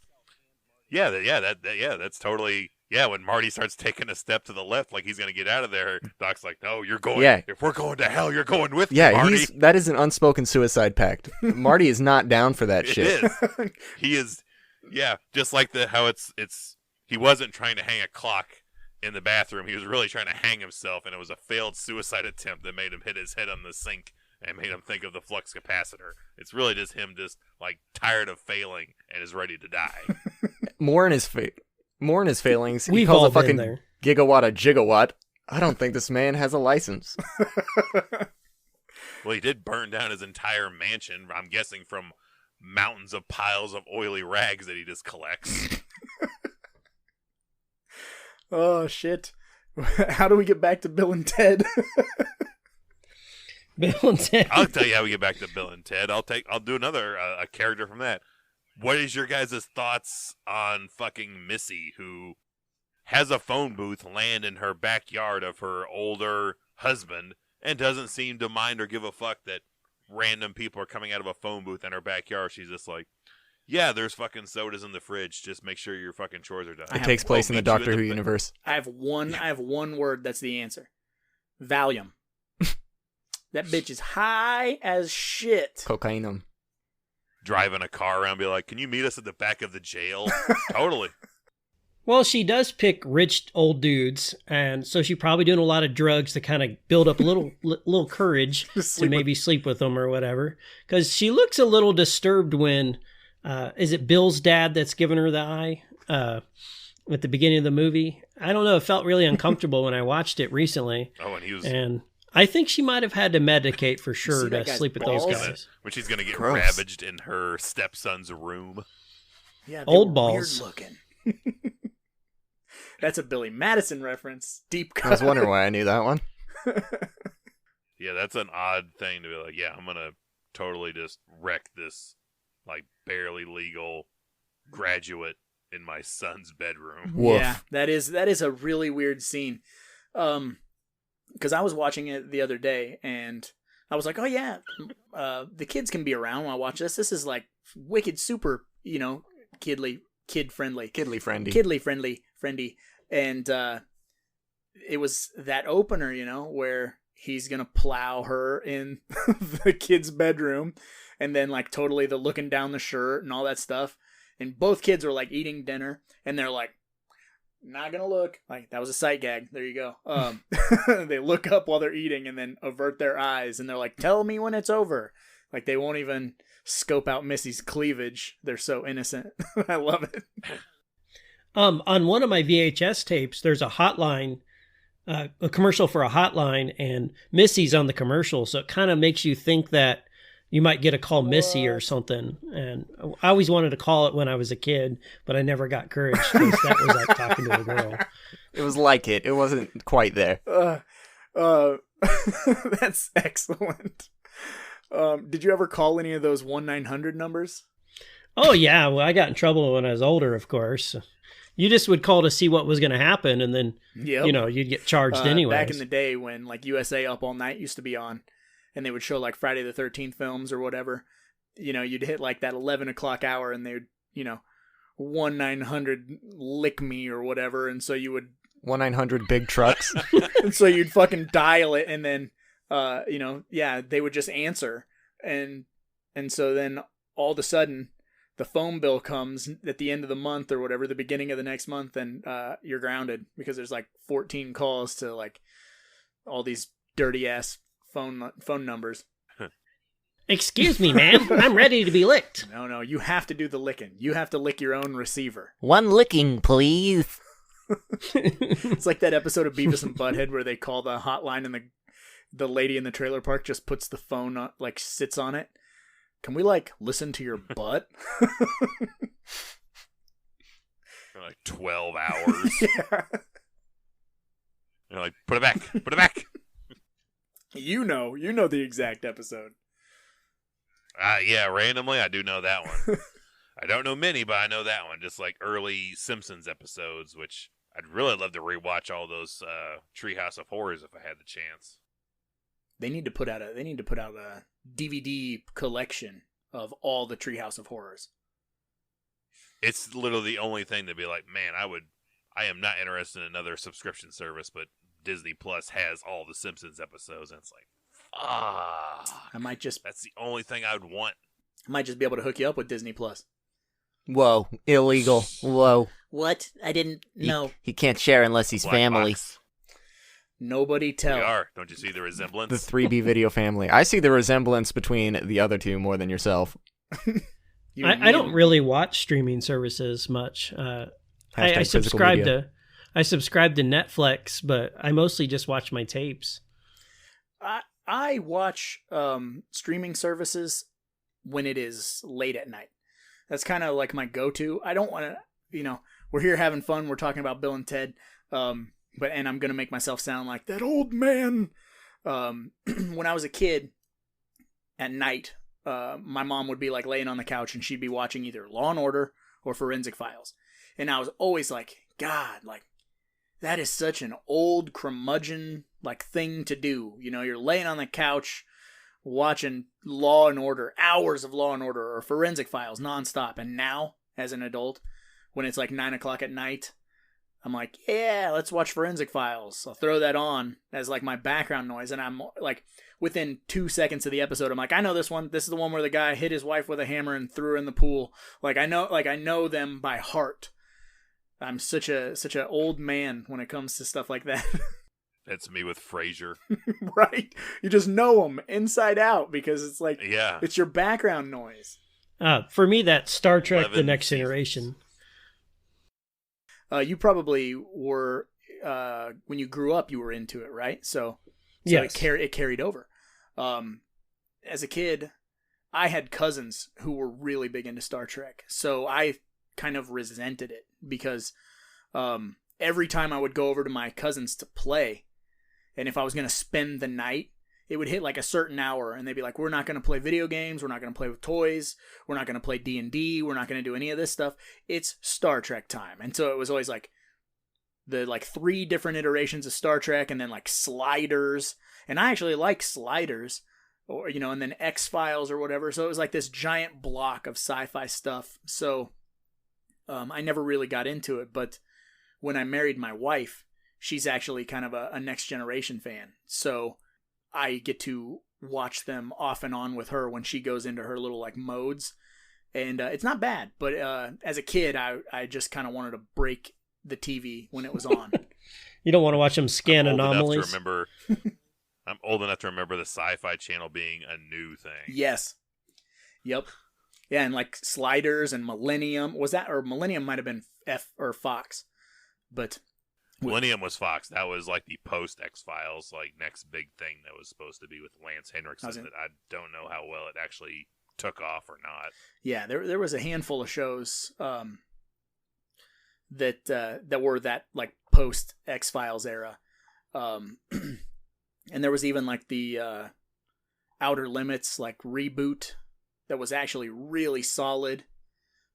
totally. Yeah, when Marty starts taking a step to the left, like he's gonna get out of there, Doc's like, "No, you're going. Yeah. If we're going to hell, you're going with me, Yeah, Marty." that is an unspoken suicide pact. Marty is not down for that It shit. is. He is. Yeah, just like how it's. He wasn't trying to hang a clock in the bathroom. He was really trying to hang himself, and it was a failed suicide attempt that made him hit his head on the sink and made him think of the flux capacitor. It's really just him, like tired of failing and is ready to die. More in his failings. He We've calls all a fucking been there. gigawatt a gigawatt. I don't think this man has a license. Well, he did burn down his entire mansion. I'm guessing from mountains of piles of oily rags that he just collects. Oh shit! How do we get back to Bill and Ted? Bill and Ted. I'll tell you how we get back to Bill and Ted. I'll do another a character from that. What is your guys' thoughts on fucking Missy, who has a phone booth land in her backyard of her older husband and doesn't seem to mind or give a fuck that random people are coming out of a phone booth in her backyard? She's just like, yeah, there's fucking sodas in the fridge. Just make sure your fucking chores are done. It takes place in the Meet you Doctor Who universe. I have one word that's the answer. Valium. That bitch is high as shit. Cocainum. Driving a car around, be like, can you meet us at the back of the jail? Totally. Well, she does pick rich old dudes, and so she's probably doing a lot of drugs to kind of build up a little courage to maybe sleep with them or whatever. Because she looks a little disturbed when, is it Bill's dad that's giving her the eye at the beginning of the movie? I don't know. It felt really uncomfortable when I watched it recently. Oh, and he was... And I think she might have had to medicate for sure to that guy's sleep with those balls? guys. when she's going to get Gross. ravaged in her stepson's room. Yeah, Old were balls. Weird looking. That's a Billy Madison reference. Deep Cut. I was wondering why I knew that one. Yeah, that's an odd thing to be like, yeah, I'm going to totally just wreck this, like, barely legal graduate in my son's bedroom. Woof. Yeah, that is a really weird scene. Because I was watching it the other day, and I was like, oh yeah, the kids can be around while I watch this. This is like wicked super, kid-friendly. Friendly. And it was that opener, where he's going to plow her in the kid's bedroom, and then like totally the looking down the shirt and all that stuff. And both kids are like eating dinner, and they're like, not gonna look. Like, that was a sight gag. There you go. They look up while they're eating and then avert their eyes, and they're like, tell me when it's over. Like, they won't even scope out Missy's cleavage. They're so innocent. I love it. On one of my VHS tapes, there's a hotline, a commercial for a hotline, and Missy's on the commercial, so it kind of makes you think that you might get a call Missy or something. And I always wanted to call it when I was a kid, but I never got courage because that was like talking to a girl. It was like it. It wasn't quite there. That's excellent. Did you ever call any of those 1-900 numbers? Oh, yeah. Well, I got in trouble when I was older, of course. You just would call to see what was going to happen, and then, you'd get charged anyway. Back in the day when, like, USA Up All Night used to be on, and they would show like Friday the 13th films or whatever, you'd hit like that 11 o'clock hour and they would, 1-900 lick me or whatever. And so you would 1-900 big trucks. And so you'd fucking dial it, and then, they would just answer. And so then all of a sudden the phone bill comes at the end of the month or whatever, the beginning of the next month. And, you're grounded because there's like 14 calls to like all these dirty ass phone numbers. Excuse me, man. I'm ready to be licked. No, you have to do the licking. You have to lick your own receiver. One licking, please. It's like that episode of Beavis and Butthead where they call the hotline and the lady in the trailer park just puts the phone on, like sits on it. Can we like listen to your butt? For like 12 hours. Yeah. They're like, put it back. You know the exact episode. Yeah, randomly, I do know that one. I don't know many, but I know that one. Just like early Simpsons episodes, which I'd really love to rewatch all those Treehouse of Horrors if I had the chance. They need to put out a DVD collection of all the Treehouse of Horrors. It's literally the only thing to be like, man, I am not interested in another subscription service, but Disney Plus has all the Simpsons episodes, and it's like, that's the only thing I would want. I might just be able to hook you up with Disney Plus. Whoa, illegal. Whoa. What? I didn't know. He can't share unless he's Black family. Box. Nobody tell. We are. Don't you see the resemblance? The 3B video family. I see the resemblance between the other two more than yourself. I don't really watch streaming services much. I subscribe to Netflix, but I mostly just watch my tapes. I watch streaming services when it is late at night. That's kind of like my go-to. I don't want to, we're here having fun. We're talking about Bill and Ted, and I'm going to make myself sound like that old man. When I was a kid at night, my mom would be like laying on the couch and she'd be watching either Law and Order or Forensic Files. And I was always like, God, like, that is such an old curmudgeon like thing to do. You're laying on the couch watching Law and Order, hours of Law and Order or Forensic Files nonstop. And now, as an adult, when it's like 9 o'clock at night, I'm like, yeah, let's watch Forensic Files. I'll throw that on as like my background noise. And I'm like, within 2 seconds of the episode, I'm like, I know this one. This is the one where the guy hit his wife with a hammer and threw her in the pool. I know them by heart. I'm such a old man when it comes to stuff like that. That's me with Frasier. Right? You just know them inside out because it's like, yeah, it's your background noise. For me, that's Star Trek: The Next Generation. You probably were, when you grew up, you were into it, right? So yes. It carried over. As a kid, I had cousins who were really big into Star Trek. So I kind of resented it because every time I would go over to my cousin's to play, and if I was going to spend the night, it would hit like a certain hour, and they'd be like, we're not going to play video games, we're not going to play with toys, we're not going to play D&D, we're not going to do any of this stuff. It's Star Trek time. And so it was always like the 3 different iterations of Star Trek, and then like Sliders, and I actually like Sliders, or and then X-Files or whatever. So it was like this giant block of sci-fi stuff. So I never really got into it, but when I married my wife, she's actually kind of a Next Generation fan. So I get to watch them off and on with her when she goes into her little like modes. And it's not bad, but as a kid, I just kind of wanted to break the TV when it was on. You don't want to watch them scan anomalies? I'm old enough to remember the Sci-Fi Channel being a new thing. Yes. Yep. Yeah, and like Sliders and Millennium. Was that, or Millennium might have been Fox. But Millennium was Fox. That was like the post X-Files, like next big thing that was supposed to be with Lance Henriksen. That I don't know how well it actually took off or not. Yeah, there was a handful of shows that were that like post X-Files era. And there was even like the Outer Limits like reboot that was actually really solid,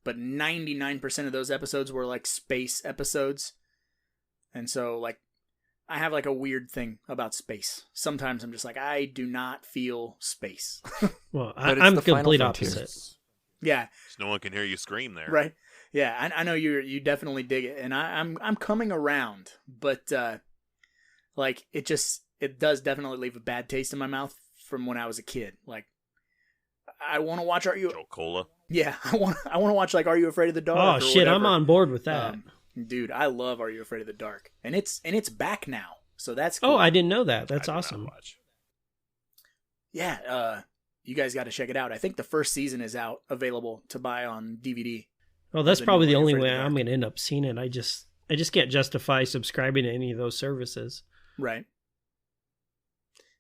but 99% of those episodes were like space episodes. And so like I have like a weird thing about space. Sometimes I'm just like, I do not feel space. Well, I'm the complete opposite. Yeah. So no one can hear you scream there. Right. Yeah, I know you definitely dig it, and I'm coming around, but like it does definitely leave a bad taste in my mouth from when I was a kid. Like I want to watch Joe Cola. Yeah, I want to watch like Are You Afraid of the Dark? Oh shit, whatever. I'm on board with that. Dude, I love Are You Afraid of the Dark, and it's back now, so that's cool. Oh, I didn't know that. That's awesome. Yeah, you guys got to check it out. I think the first season is out, available to buy on DVD. Well, that's probably the only way I'm going to end up seeing it. I just can't justify subscribing to any of those services. Right.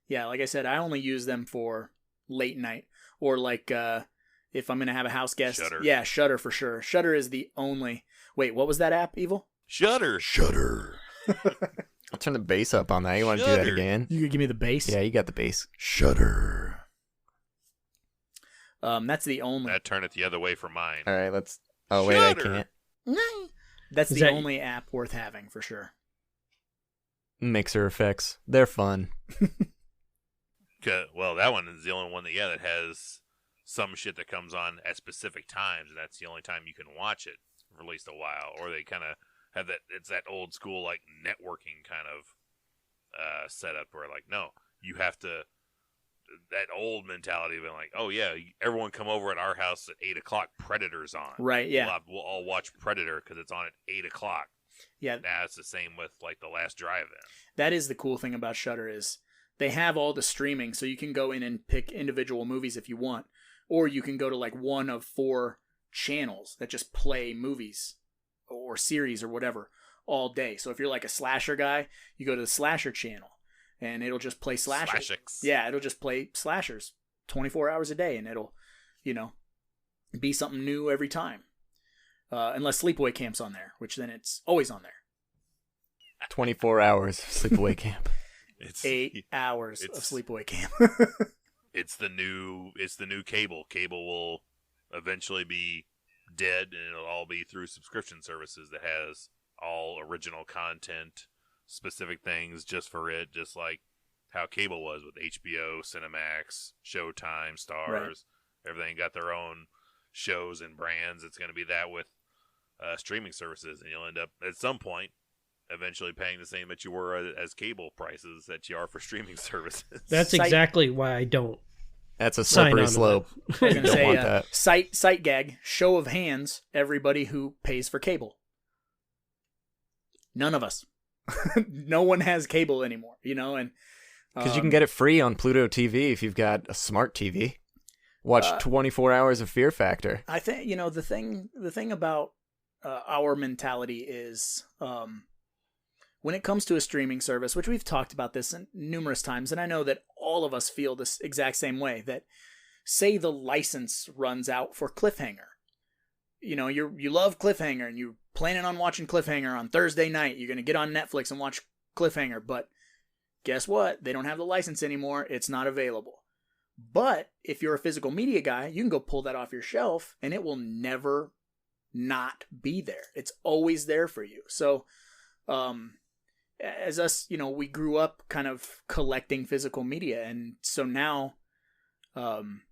Yeah, like I said, I only use them for late night or like if I'm going to have a house guest. Shudder. Yeah, Shudder for sure. Shudder is the only. Wait, what was that app, Evil? Shudder. I'll turn the bass up on that. You want to do that again? You could give me the bass? Yeah, you got the bass. Shudder. That's the only. That turn it the other way for mine. All right, let's. Oh wait, Shudder. I can't. That's the only app worth having for sure. Mixer effects, they're fun. Well, that one is the only one that has some shit that comes on at specific times, and that's the only time you can watch it for at least a while. Or they kind of have that. It's that old school like networking kind of setup where like, no, you have to. That old mentality of being like, oh yeah, everyone come over at our house at 8:00. Predator's on, right? Yeah, we'll all watch Predator because it's on at 8:00. Yeah, that's the same with like The Last Drive-In. That is the cool thing about Shudder is they have all the streaming, so you can go in and pick individual movies if you want, or you can go to like one of 4 channels that just play movies or series or whatever all day. So if you're like a slasher guy, you go to the slasher channel. And it'll just play slashers. Slashix. Yeah, it'll just play slashers 24 hours a day, and it'll, be something new every time. Unless Sleepaway Camp's on there, which then it's always on there. 24 hours Sleepaway Camp. It's 8 hours of Sleepaway Camp. It's the new cable. Cable will eventually be dead, and it'll all be through subscription services that has all original content. Specific things just for it, just like how cable was with HBO, Cinemax, Showtime, Stars. Right. Everything got their own shows and brands. It's going to be that with streaming services, and you'll end up at some point eventually paying the same that you were as cable prices that you are for streaming services. That's exactly why I don't. That's a slippery slope. I was going to say, sight gag, show of hands, everybody who pays for cable. None of us. No one has cable anymore, and because you can get it free on Pluto TV if you've got a smart TV. Watch 24 hours of Fear Factor. I think the thing about our mentality is when it comes to a streaming service, which we've talked about this numerous times, and I know that all of us feel this exact same way. That say the license runs out for Cliffhanger, you love Cliffhanger and you planning on watching Cliffhanger on Thursday night. You're going to get on Netflix and watch Cliffhanger, but guess what? They don't have the license anymore. It's not available. But if you're a physical media guy, you can go pull that off your shelf and it will never not be there. It's always there for you. So, as us, we grew up kind of collecting physical media. And so now,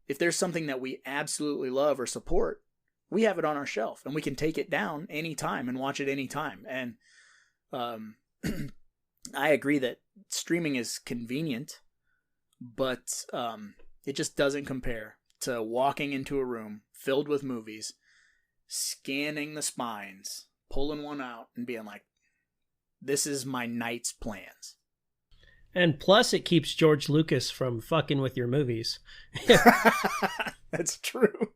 if there's something that we absolutely love or support, we have it on our shelf and we can take it down anytime and watch it anytime. And, I agree that streaming is convenient, but, it just doesn't compare to walking into a room filled with movies, scanning the spines, pulling one out, and being like, this is my night's plans. And plus, it keeps George Lucas from fucking with your movies. That's true.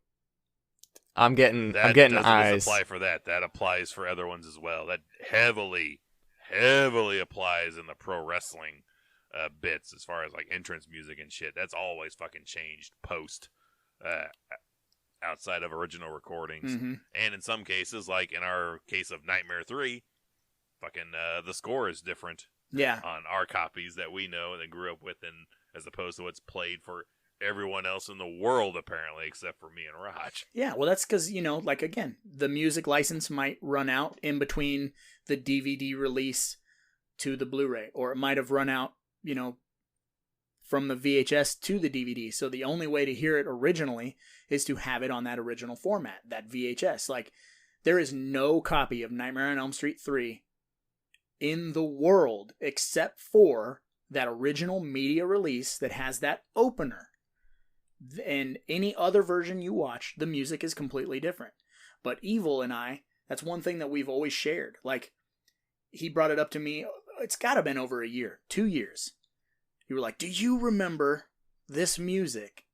I'm getting That doesn't eyes. just apply for that. That applies for other ones as well. That heavily applies in the pro wrestling bits as far as like entrance music and shit. That's always fucking changed post outside of original recordings. Mm-hmm. And in some cases, like in our case of Nightmare 3, fucking the score is different Yeah. on our copies that we know and grew up with, and as opposed to what's played for everyone else in the world, apparently, except for me and Raj. Yeah, well, that's because, like, again, the music license might run out in between the DVD release to the Blu-ray, or it might have run out, from the VHS to the DVD. So the only way to hear it originally is to have it on that original format, that VHS. Like, there is no copy of Nightmare on Elm Street 3 in the world except for that original media release that has that opener. And any other version you watch, the music is completely different. But Evil and I, that's one thing that we've always shared. Like, he brought it up to me, it's got to have been over a year, 2 years. You were like, do you remember this music?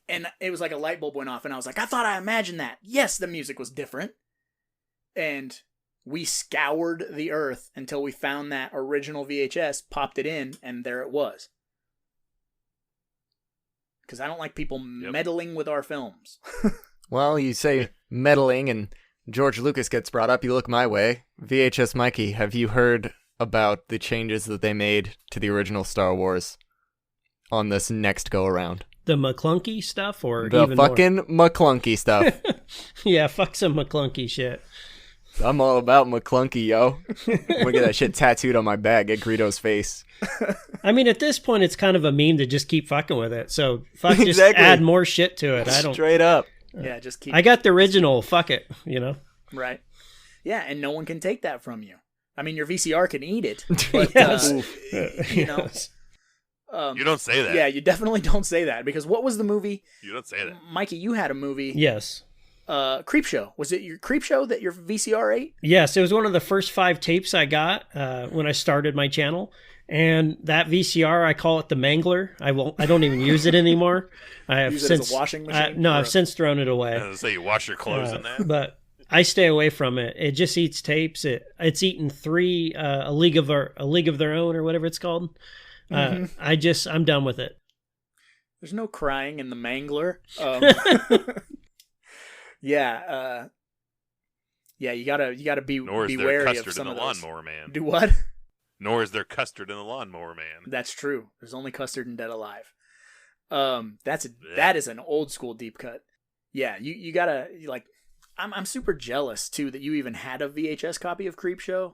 And it was like a light bulb went off, and I was like, I thought I imagined that. Yes, the music was different. And we scoured the earth until we found that original VHS, popped it in, and there it was. Because I don't like people meddling with our films. Well, you say meddling and George Lucas gets brought up, you look my way. VHS Mikey, have you heard about the changes that they made to the original Star Wars on this next go-around? The McClunky stuff, or The even fucking McClunky stuff. Yeah, fuck some McClunky shit. I'm all about McClunky, yo. I'm gonna get that shit tattooed on my back, get Greedo's face. I mean, at this point, it's kind of a meme to just keep fucking with it. So, fuck, just Exactly. add more shit to it. I don't. Straight up. Yeah, just keep... I got the original. Fuck it, Right. Yeah, and no one can take that from you. I mean, your VCR can eat it, but, Yes. Yes. You don't say that. Yeah, you definitely don't say that, because what was the movie? You don't say that. Mikey, you had a movie. Yes. Creepshow. Was it your Creepshow that your VCR ate? Yes, it was one of the first 5 tapes I got when I started my channel. And that VCR, I call it the Mangler. I don't even use it anymore. I have Use it since as a washing machine? no, Or I've since thrown it away. I was gonna say you wash your clothes in that. But I stay away from it. It just eats tapes. It's eaten 3 a league of their own, or whatever it's called. I'm done with it. There's no crying in the Mangler. Yeah, you gotta be Nor is there wary of custard some in of the those. Lawnmower Man. Do what? Nor is there custard in the Lawnmower Man. That's true. There's only custard in Dead Alive. That is an old school deep cut. Yeah, you gotta like. I'm super jealous too that you even had a VHS copy of Creepshow,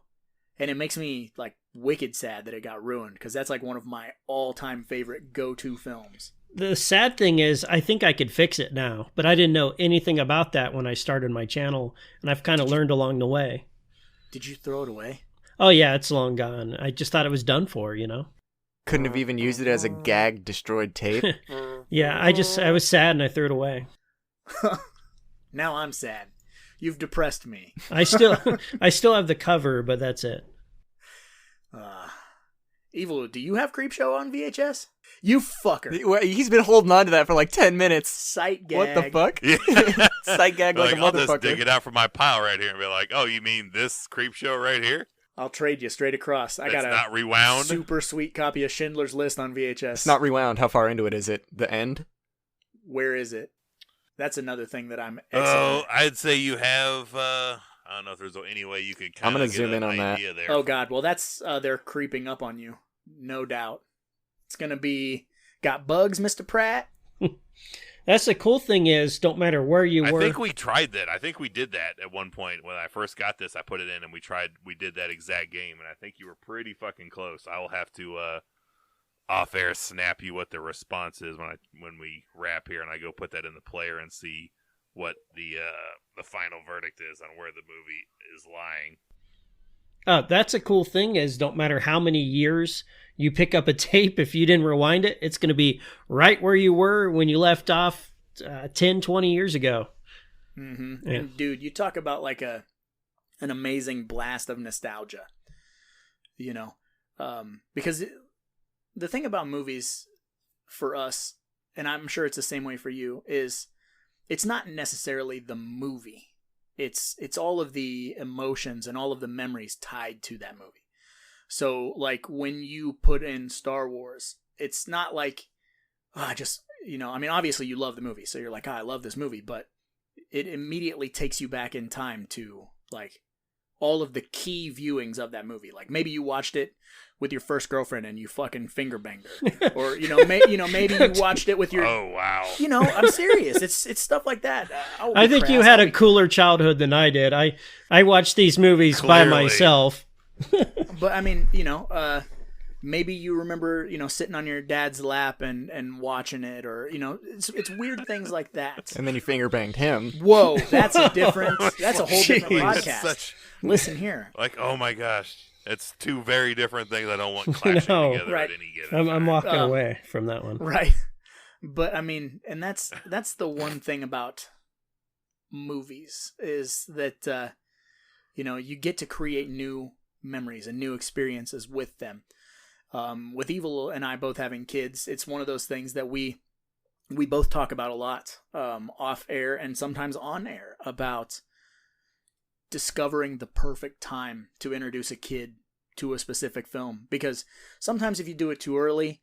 and it makes me like wicked sad that it got ruined, because that's like one of my all-time favorite go-to films. The sad thing is, I think I could fix it now, but I didn't know anything about that when I started my channel, and I've kind of learned along the way. Did you throw it away? Oh yeah, it's long gone. I just thought it was done for, Couldn't have even used it as a gag destroyed tape. Yeah, I was sad and I threw it away. Now I'm sad. You've depressed me. I still have the cover, but that's it. Evil, do you have Creepshow on VHS? You fucker. He's been holding on to that for like 10 minutes. Sight gag. What the fuck? Yeah. Sight gag like a I'll just motherfucker. dig it out from my pile right here and be like, oh, you mean this Creepshow right here? I'll trade you straight across. I got That's a not rewound? super sweet copy of Schindler's List on VHS. It's not rewound. How far into it is it? The end? Where is it? That's another thing that I'm Oh, excellent at. I'd say you have I don't know if there's any way you could I'm kind gonna of zoom in on that. there. Oh God, well that's they're creeping up on you, no doubt. It's gonna be got bugs, Mr. Pratt. That's the cool thing is, don't matter where you were. I think we tried that. I think we did that at one point when I first got this. I put it in and we did that exact game, and I think you were pretty fucking close. I will have to off air snap you what the response is when we wrap here, and I go put that in the player and see what the final verdict is on where the movie is lying. That's a cool thing is, don't matter how many years you pick up a tape, if you didn't rewind it, it's going to be right where you were when you left off 10, 20 years ago. Mm-hmm. Yeah. And dude, you talk about like an amazing blast of nostalgia, you know, because the thing about movies for us, and I'm sure it's the same way for you, is it's not necessarily the movie. It's all of the emotions and all of the memories tied to that movie. So like when you put in Star Wars, it's not like, obviously you love the movie. So you're like, I love this movie, but it immediately takes you back in time to like all of the key viewings of that movie. Like maybe you watched it with your first girlfriend and you fucking finger banged her, or maybe you watched it with your. Oh wow! I'm serious. It's stuff like that. I think you had a cooler childhood than I did. I watched these movies by myself. But I mean, maybe you remember, sitting on your dad's lap and watching it, or it's weird things like that. And then you finger banged him. Whoa, that's a whole different podcast. Listen here. Like, oh my gosh. It's two very different things I don't want clashing together right. at any given time. I'm walking away from that one. Right. But I mean, and that's the one thing about movies is that, you get to create new memories and new experiences with them. With Evil and I both having kids, it's one of those things that we both talk about a lot, off air and sometimes on air, about discovering the perfect time to introduce a kid to a specific film. Because sometimes if you do it too early,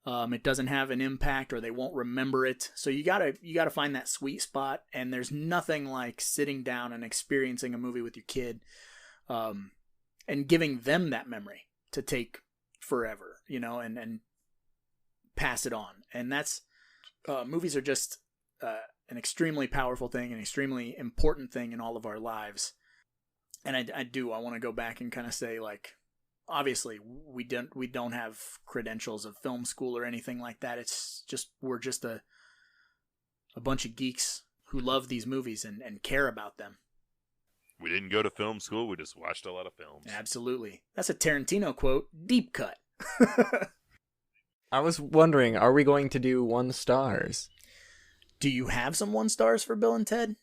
it doesn't have an impact, or they won't remember it. So you gotta find that sweet spot, and there's nothing like sitting down and experiencing a movie with your kid, and giving them that memory to take forever, and pass it on. And that's movies are just an extremely powerful thing, an extremely important thing in all of our lives. And I want to go back and kind of say, like, obviously we don't have credentials of film school or anything like that. It's just we're just a bunch of geeks who love these movies and care about them. We didn't go to film school. We just watched a lot of films. Absolutely. That's a Tarantino quote. Deep cut. I was wondering, are we going to do 1 stars? Do you have some 1 stars for Bill and Ted?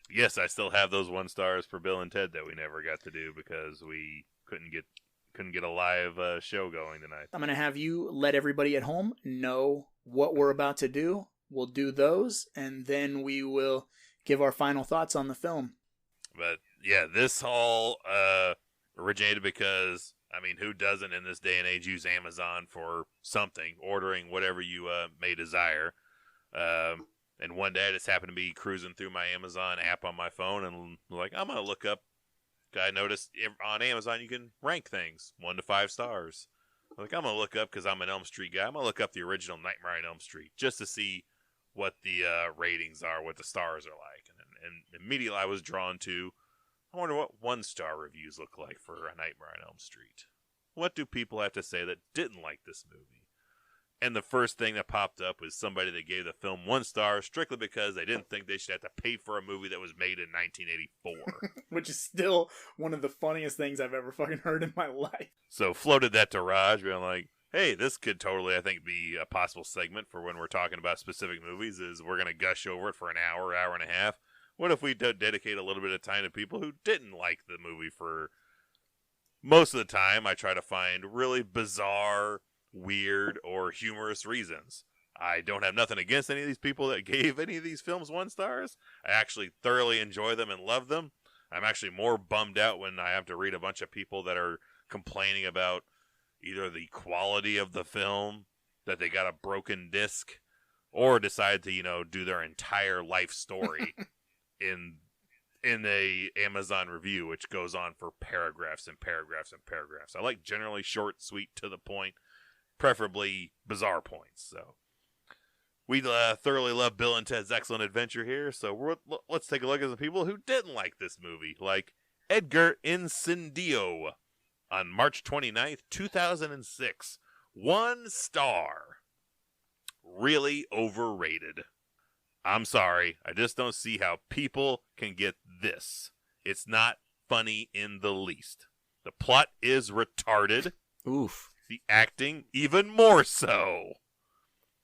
Yes, I still have those 1 stars for Bill and Ted that we never got to do because we couldn't get a live show going tonight. I'm going to have you let everybody at home know what we're about to do. We'll do those, and then we will give our final thoughts on the film. But yeah, this all originated because, I mean, who doesn't in this day and age use Amazon for something, ordering whatever you may desire. And one day I just happened to be cruising through my Amazon app on my phone and like, I'm going to look up. I noticed on Amazon you can rank things 1 to 5 stars. I'm like, I'm going to look up, because I'm an Elm Street guy, I'm going to look up the original Nightmare on Elm Street just to see what the ratings are, what the stars are like. And immediately I was drawn to, I wonder what 1-star reviews look like for A Nightmare on Elm Street. What do people have to say that didn't like this movie? And the first thing that popped up was somebody that gave the film 1 star strictly because they didn't think they should have to pay for a movie that was made in 1984. Which is still one of the funniest things I've ever fucking heard in my life. So floated that to Raj, being like, hey, this could totally, I think, be a possible segment for when we're talking about specific movies, is we're going to gush over it for an hour and a half. What if we dedicate a little bit of time to people who didn't like the movie for... Most of the time, I try to find really bizarre, weird, or humorous reasons. I don't have nothing against any of these people that gave any of these films 1 stars. I actually thoroughly enjoy them and love them. I'm actually more bummed out when I have to read a bunch of people that are complaining about either the quality of the film, that they got a broken disc, or decide to, do their entire life story in in a Amazon review, which goes on for paragraphs and paragraphs and paragraphs. I like generally short, sweet, to the point, preferably bizarre points. So we thoroughly love Bill and Ted's Excellent Adventure here. So let's take a look at the people who didn't like this movie, like Edgar Incendio on March 29th, 2006. 1 star. Really overrated. I'm sorry. I just don't see how people can get this. It's not funny in the least. The plot is retarded. Oof. The acting, even more so.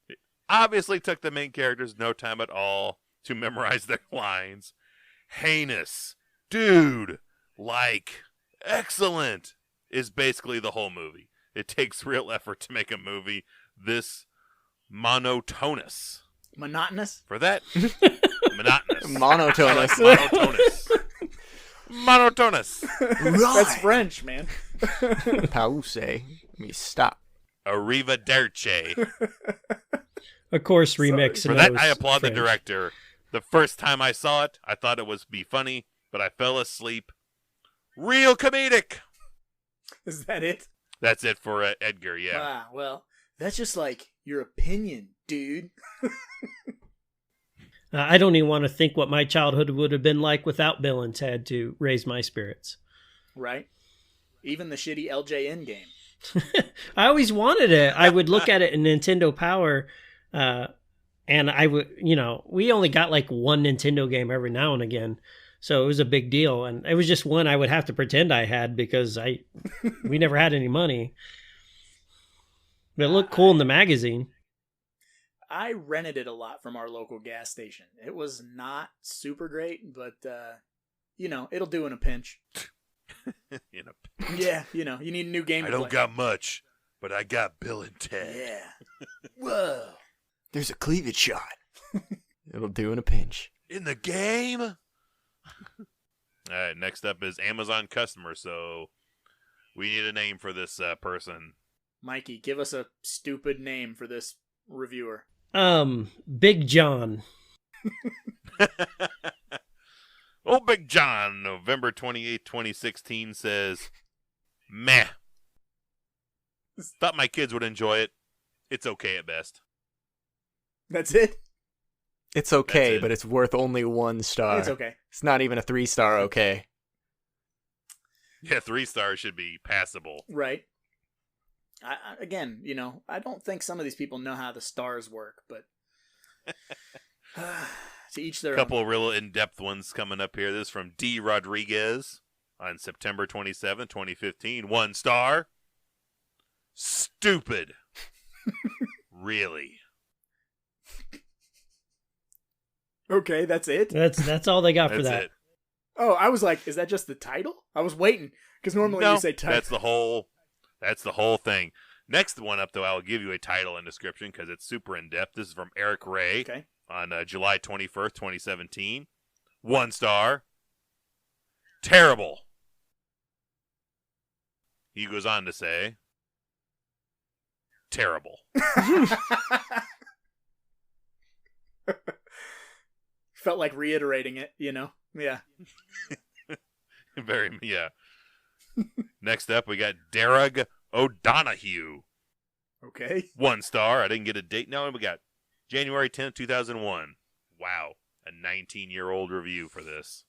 It obviously took the main characters no time at all to memorize their lines. Heinous. Dude. Like. Excellent. Is basically the whole movie. It takes real effort to make a movie this monotonous. Monotonous? For that, monotonous. Monotonous. Monotonous. Monotonous. That's French, man. Pause. Let me stop. Arrivederci. Of course, remix. For that, I applaud the director. The first time I saw it, I thought it was be funny, but I fell asleep. Real comedic. Is that it? That's it for Edgar, yeah. Wow, well, that's just like your opinion, dude. I don't even want to think what my childhood would have been like without Bill and Ted to raise my spirits. Right? Even the shitty LJN game. I always wanted it. I would look at it in Nintendo Power, and I would, we only got like one Nintendo game every now and again. So it was a big deal. And it was just one I would have to pretend I had because we never had any money. But it looked cool in the magazine. I rented it a lot from our local gas station. It was not super great, but, it'll do in a pinch. Yeah, you need a new game I to don't play. got much, but I got Bill and Ted. Yeah. Whoa. There's a cleavage shot. It'll do in a pinch. In the game? All right, next up is Amazon customer, so we need a name for this person. Mikey, give us a stupid name for this reviewer. Big John. Old Big John, November 28, 2016, says, meh. Thought my kids would enjoy it. It's okay at best. That's it? It's okay, That's it. but it's worth only 1 star. It's okay. It's not even a 3-star okay. Yeah, 3 stars should be passable. Right. Again, I don't think some of these people know how the stars work, but to each their A couple of real in-depth ones coming up here. This is from D. Rodriguez on September 27, 2015. 1 star. Stupid. Really. Okay, that's it? That's all they got for That's that. it. Oh, I was like, is that just the title? I was waiting, because normally No, you say title. that's the whole thing. Next one up, though, I will give you a title and description because it's super in-depth. This is from Eric Ray Okay. on July 21st, 2017. 1 star. Terrible. He goes on to say, terrible. Felt like reiterating it, Yeah. Very, yeah. Next up, we got Derek O'Donoghue. Okay. 1 star. I didn't get a date. No, we got January 10th, 2001. Wow. A 19-year-old review for this.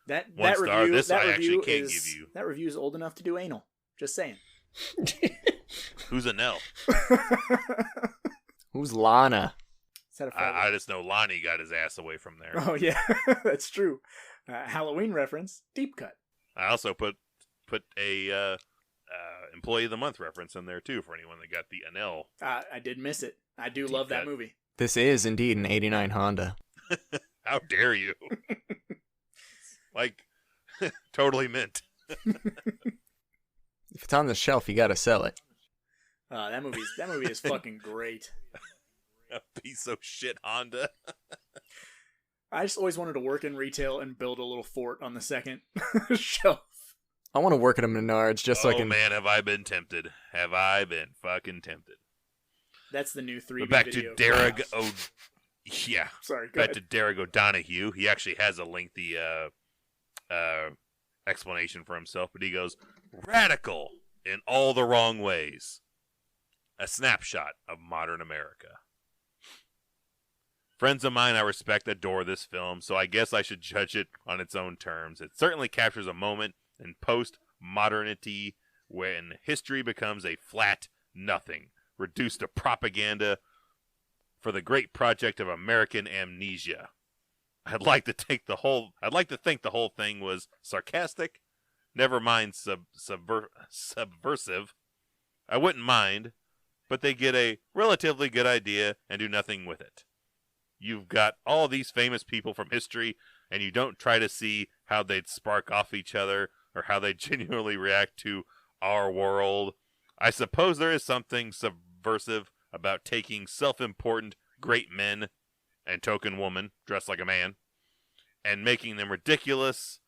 That 1 star. review, This that I actually review can't is, give you. That review is old enough to do anal. Just saying. Who's a Nell? Who's Lana? Is that a I just know Lonnie got his ass away from there. Oh, yeah. That's true. Halloween reference. Deep cut. I also put a Employee of the Month reference in there, too, for anyone that got the Anel. I did miss it. I do Deep love that cut. movie. This is indeed an 89 Honda. How dare you? Like, totally mint. If it's on the shelf, you gotta sell it. That movie is fucking great. A piece of shit Honda. I just always wanted to work in retail and build a little fort on the second shelf. I want to work at a Menards just so I Oh, can... man, have I been tempted. Have I been fucking tempted. That's the new 3D But back video. to Derek Yeah. Sorry, go Back ahead. to Derek O'Donoghue. He actually has a lengthy explanation for himself, but he goes, radical in all the wrong ways. A snapshot of modern America. Friends of mine I respect adore this film, so I guess I should judge it on its own terms. It certainly captures a moment in post-modernity when history becomes a flat nothing, reduced to propaganda for the great project of American amnesia. I'd like to think the whole thing was sarcastic, never mind subversive. I wouldn't mind, but they get a relatively good idea and do nothing with it. You've got all these famous people from history, and you don't try to see how they'd spark off each other or how they genuinely react to our world. I suppose there is something subversive about taking self-important great men and token woman dressed like a man and making them ridiculous,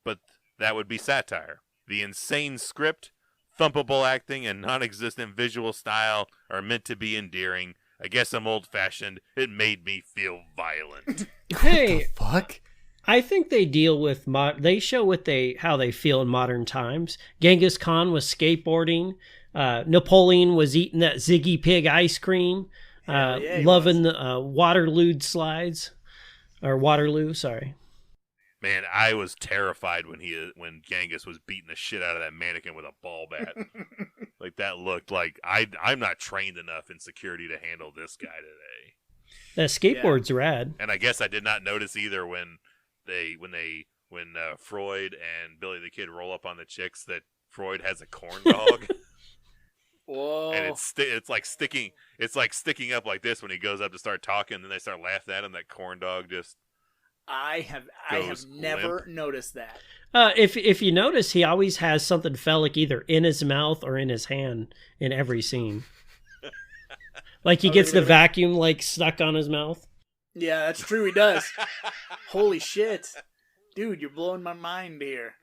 but that would be satire. The insane script, thumpable acting, and non-existent visual style are meant to be endearing. I guess I'm old-fashioned. It made me feel violent. Hey, Fuck. I think they deal with they show how they feel in modern times. Genghis Khan was skateboarding. Napoleon was eating that Ziggy Pig ice cream. Loving the Waterloo slides, or Waterloo. Sorry. Man, I was terrified when Genghis was beating the shit out of that mannequin with a ball bat. Like, that looked like I'm not trained enough in security to handle this guy today. That skateboard's rad. And I guess I did not notice either when Freud and Billy the Kid roll up on the chicks that Freud has a corn dog. Whoa. And it's like sticking up like this when he goes up to start talking, and then they start laughing at him. That corn dog just. I have never noticed that. If you notice, he always has something phallic either in his mouth or in his hand in every scene. Like he gets the vacuum like stuck on his mouth. Yeah, that's true. He does. Holy shit, dude, you're blowing my mind here.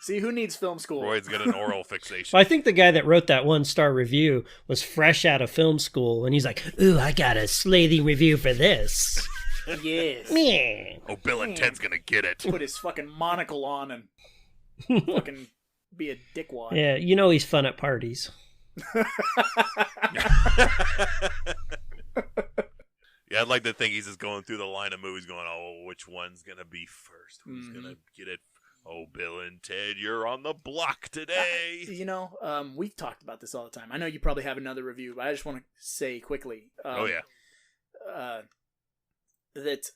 See, who needs film school? Freud's got an oral fixation. Well, I think the guy that wrote that 1-star review was fresh out of film school, and he's like, "Ooh, I got a slaving review for this." Yes. Yeah. Oh, Bill and Ted's gonna get it. Put his fucking monocle on and fucking be a dickwad. Yeah, you know he's fun at parties. Yeah, I'd like to think he's just going through the line of movies going, oh, which one's gonna be first? Who's gonna get it? Oh, Bill and Ted, you're on the block today. We've talked about this all the time. I know you probably have another review, but I just want to say quickly. That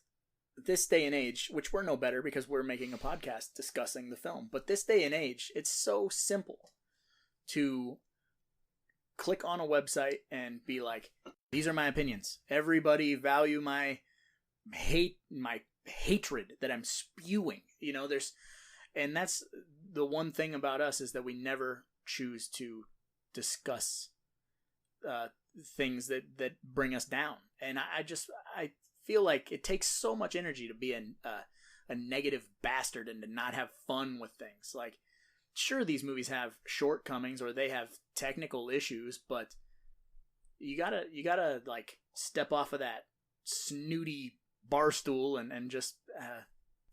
this day and age, which we're no better because we're making a podcast discussing the film, but this day and age, it's so simple to click on a website and be like, these are my opinions. Everybody value my hatred that I'm spewing. And that's the one thing about us, is that we never choose to discuss things that bring us down. And I feel like it takes so much energy to be a negative bastard and to not have fun with things. Like, sure, these movies have shortcomings or they have technical issues, but you gotta like step off of that snooty bar stool and just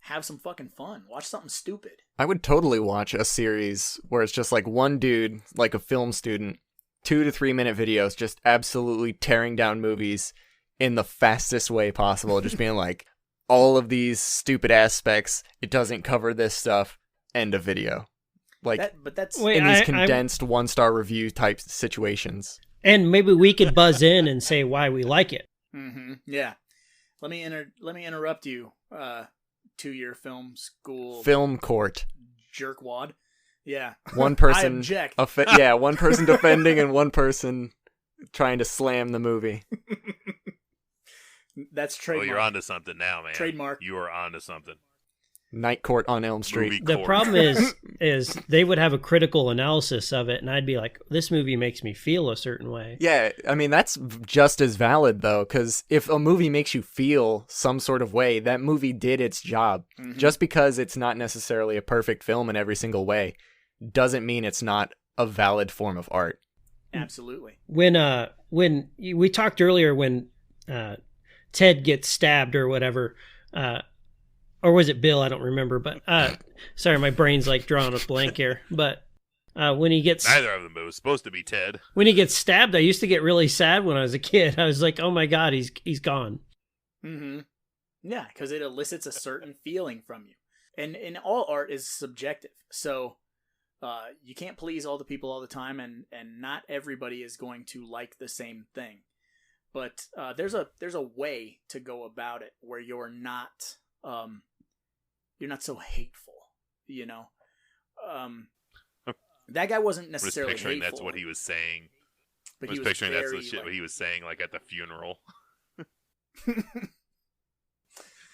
have some fucking fun. Watch something stupid. I would totally watch a series where it's just like one dude, like a film student, 2 to 3 minute videos, just absolutely tearing down movies in the fastest way possible. Just being like, all of these stupid aspects, it doesn't cover this stuff, end of video. Like, in these condensed 1-star review type situations. And maybe we could buzz in and say why we like it. Mm-hmm. Yeah. Let me interrupt you. 2-year film school. Film court. Jerkwad. Yeah. One person. I object. One person defending and one person trying to slam the movie. That's trademark. Oh, you're onto something now, man. Trademark. You are onto something. Night Court on Elm Street. The problem is they would have a critical analysis of it, and I'd be like, this movie makes me feel a certain way. Yeah, I mean, that's just as valid, though, because if a movie makes you feel some sort of way, that movie did its job. Mm-hmm. Just because it's not necessarily a perfect film in every single way doesn't mean it's not a valid form of art. Absolutely. When we talked earlier, when Ted gets stabbed or whatever, or was it Bill? I don't remember. But sorry, my brain's like drawing a blank here. But when he gets Neither of them, but it was supposed to be Ted. when he gets stabbed, I used to get really sad when I was a kid. I was like, oh my god, he's gone. Mm-hmm. Yeah, because it elicits a certain feeling from you. And all art is subjective. So you can't please all the people all the time, and not everybody is going to like the same thing. But there's a way to go about it where you're not so hateful, you know. That guy wasn't necessarily was picturing hateful. That's what he was saying. But I was he was picturing that's the very, shit like, he was saying, like at the funeral.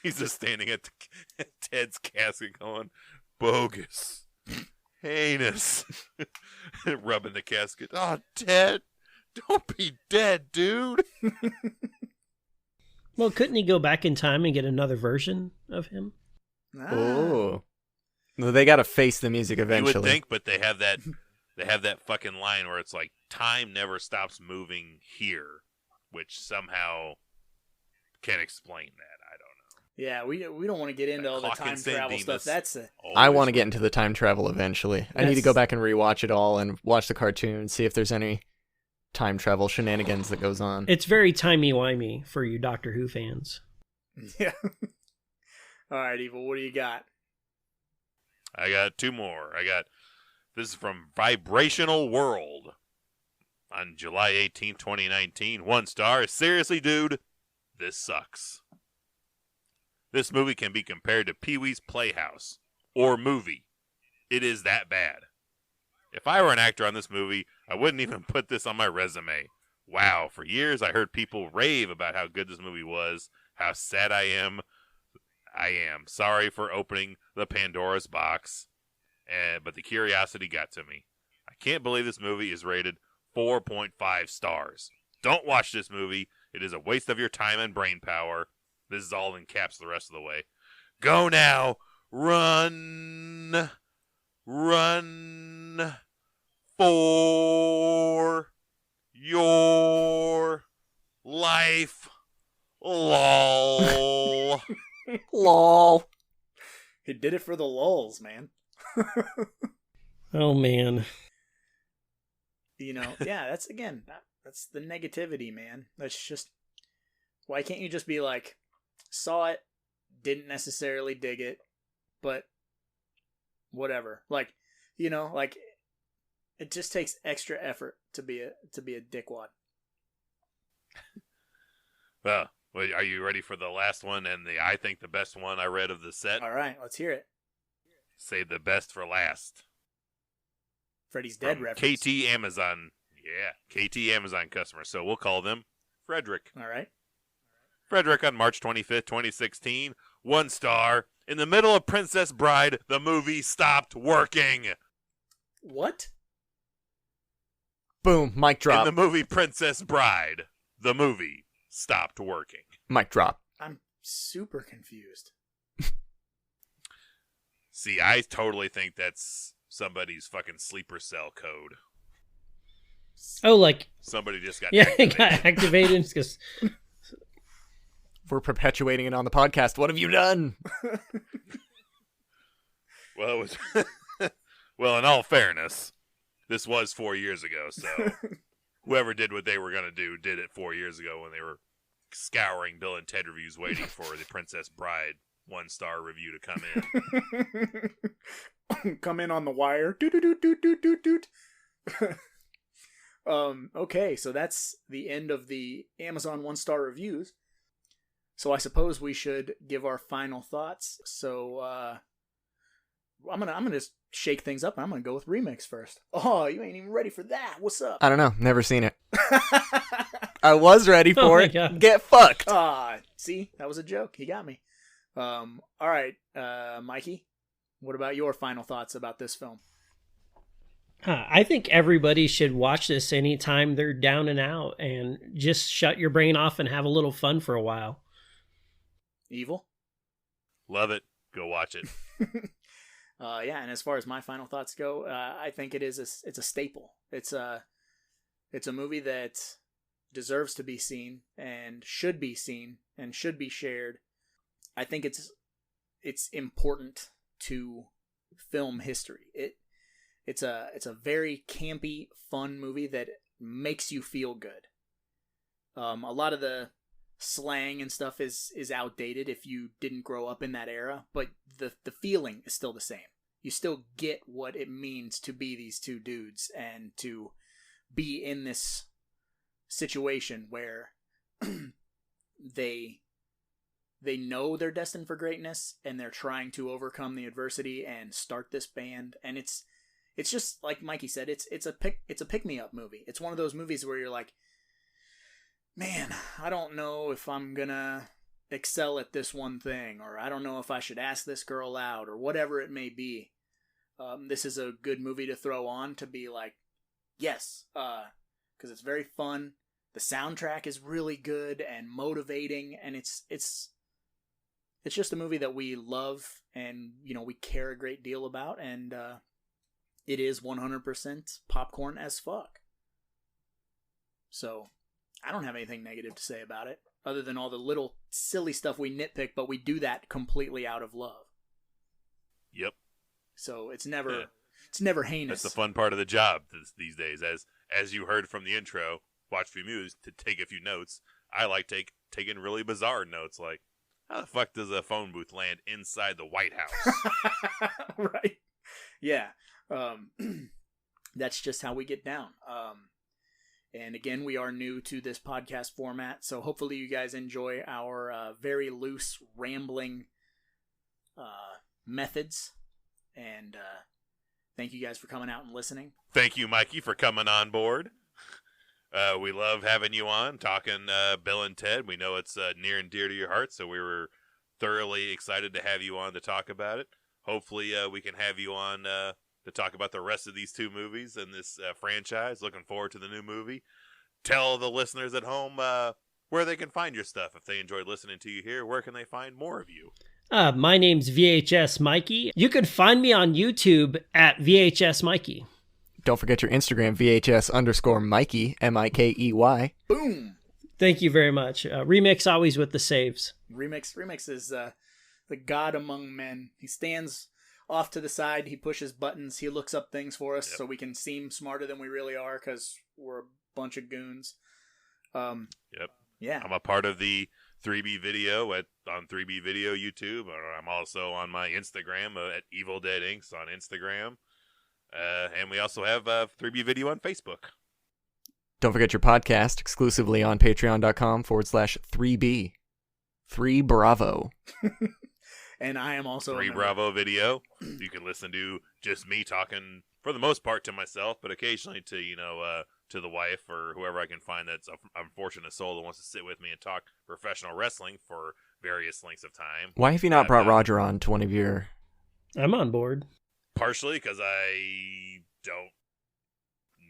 He's just standing at Ted's casket going, bogus, heinous, rubbing the casket. Oh, Ted, don't be dead, dude. Well, couldn't he go back in time and get another version of him? Oh. No, they got to face the music eventually. You would think, but they have that fucking line where it's like, time never stops moving here, which somehow can explain that. I don't know. Yeah, we don't want to get into all the clock time insane travel Demas. stuff. That's a I want to get into the time travel eventually. I need to That's- go back and rewatch it all and watch the cartoon and see if there's any time travel shenanigans that goes on. It's very timey-wimey for you Doctor Who fans. yeah. All right, Evil, what do you got? I got two more. This is from Vibrational World on July 18th, 2019. 1 star. Seriously, dude, this sucks. This movie can be compared to Pee-wee's Playhouse or movie. It is that bad. If I were an actor on this movie, I wouldn't even put this on my resume. Wow, for years I heard people rave about how good this movie was, how sad I am. I am sorry for opening the Pandora's box, but the curiosity got to me. I can't believe this movie is rated 4.5 stars. Don't watch this movie. It is a waste of your time and brain power. This is all in caps the rest of the way. Go now. Run. Run for your life. Lol. Lol. He did it for the lulz, man. Oh man. You know, yeah, that's that's the negativity, man. That's just, why can't you just be like, saw it, didn't necessarily dig it, but whatever. Like, you know, like, it just takes extra effort to be a dickwad. Well, are you ready for the last one and I think the best one I read of the set? All right, let's hear it. Save the best for last. Freddy's Dead From reference. KT Amazon. Yeah, KT Amazon customer. So we'll call them Frederick. All right. Frederick on March 25th, 2016. 1 star. In the middle of Princess Bride, the movie stopped working. What? Boom. Mic drop. In the movie Princess Bride, the movie stopped working. Mic drop. I'm super confused. See, I totally think that's somebody's fucking sleeper cell code. Oh, like Somebody just got yeah, it activated. got activated because We're perpetuating it on the podcast. What have you done? Well, it was well, in all fairness, this was 4 years ago, so whoever did what they were going to do did it 4 years ago when they were scouring Bill and Ted reviews waiting for the Princess Bride 1 star review to come in. Come in on the wire. Doot, doot, doot, doot, doot, doot. Okay, so that's the end of the Amazon 1-star reviews. So I suppose we should give our final thoughts. So I'm gonna shake things up. I'm gonna go with Remix first. Oh, you ain't even ready for that. What's up? I don't know. Never seen it. I was ready Oh for my it. God. Get fucked. See, that was a joke. He got me. All right, Mikey, what about your final thoughts about this film? I think everybody should watch this anytime they're down and out and just shut your brain off and have a little fun for a while. Evil? Love it. Go watch it. Yeah, and as far as my final thoughts go, I think it's a staple. It's a movie that deserves to be seen and should be seen and should be shared. I think it's important to film history. It's a very campy, fun movie that makes you feel good. A lot of the slang and stuff is outdated if you didn't grow up in that era, but the feeling is still the same. You still get what it means to be these two dudes and to be in this situation where they know they're destined for greatness and they're trying to overcome the adversity and start this band. And it's just like Mikey said, it's a pick me up movie. It's one of those movies where you're like, man, I don't know if I'm gonna excel at this one thing, or I don't know if I should ask this girl out, or whatever it may be. This is a good movie to throw on to be like, yes, because it's very fun. The soundtrack is really good and motivating, and it's just a movie that we love and, you know, we care a great deal about, and it is 100% popcorn as fuck. So I don't have anything negative to say about it, other than all the little silly stuff we nitpick, but we do that completely out of love. Yep. So it's never heinous. That's the fun part of the job these days. As you heard from the intro, watch a few movies to take a few notes. I like taking really bizarre notes, like, how the fuck does a phone booth land inside the White House? Right. Yeah. That's just how we get down. And again, we are new to this podcast format, so hopefully you guys enjoy our very loose, rambling methods. And thank you guys for coming out and listening. Thank you, Mikey, for coming on board. We love having you on, talking Bill and Ted. We know it's near and dear to your heart, so we were thoroughly excited to have you on to talk about it. Hopefully we can have you on to talk about the rest of these two movies and this franchise. Looking forward to the new movie. Tell the listeners at home where they can find your stuff. If they enjoyed listening to you here, where can they find more of you? My name's VHS Mikey. You can find me on YouTube at VHS Mikey. Don't forget your Instagram, VHS_Mikey, Mikey. Boom! Thank you very much. Remix always with the saves. Remix is the god among men. He stands off to the side. He pushes buttons. He looks up things for us so we can seem smarter than we really are because we're a bunch of goons. Yep. Yeah. I'm a part of the 3B Video on 3B Video YouTube. I'm also on my Instagram at Evil Dead Inks on Instagram. And we also have 3B Video on Facebook. Don't forget your podcast exclusively on patreon.com/3B. 3 Bravo. And I am also 3 Bravo Video. You can listen to just me talking, for the most part, to myself, but occasionally to, to the wife or whoever I can find that's an unfortunate soul that wants to sit with me and talk professional wrestling for various lengths of time. Why have you not brought Roger on to one of your... I'm on board. Partially because I don't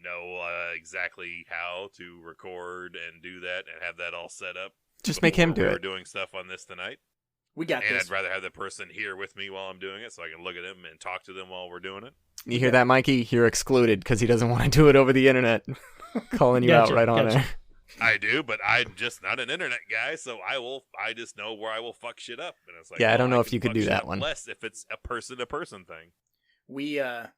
know exactly how to record and do that and have that all set up. Just make him do it. We're doing stuff on this tonight. We got and this. I'd rather have the person here with me while I'm doing it so I can look at them and talk to them while we're doing it. You hear that, Mikey? You're excluded because he doesn't want to do it over the internet. Calling you out right on there. I do, but I'm just not an internet guy, so I just know where I will fuck shit up. And it's like, yeah, I don't know if you could do that one. Less if it's a person-to-person thing. We are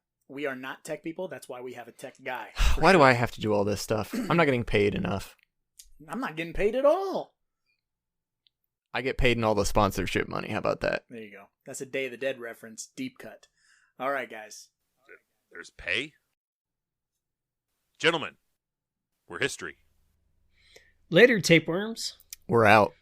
not tech people. That's why we have a tech guy. Why do I have to do all this stuff? I'm not getting paid enough. I'm not getting paid at all. I get paid in all the sponsorship money. How about that? There you go. That's a Day of the Dead reference. Deep cut. All right, guys. There's pay? Gentlemen, we're history. Later, tapeworms. We're out.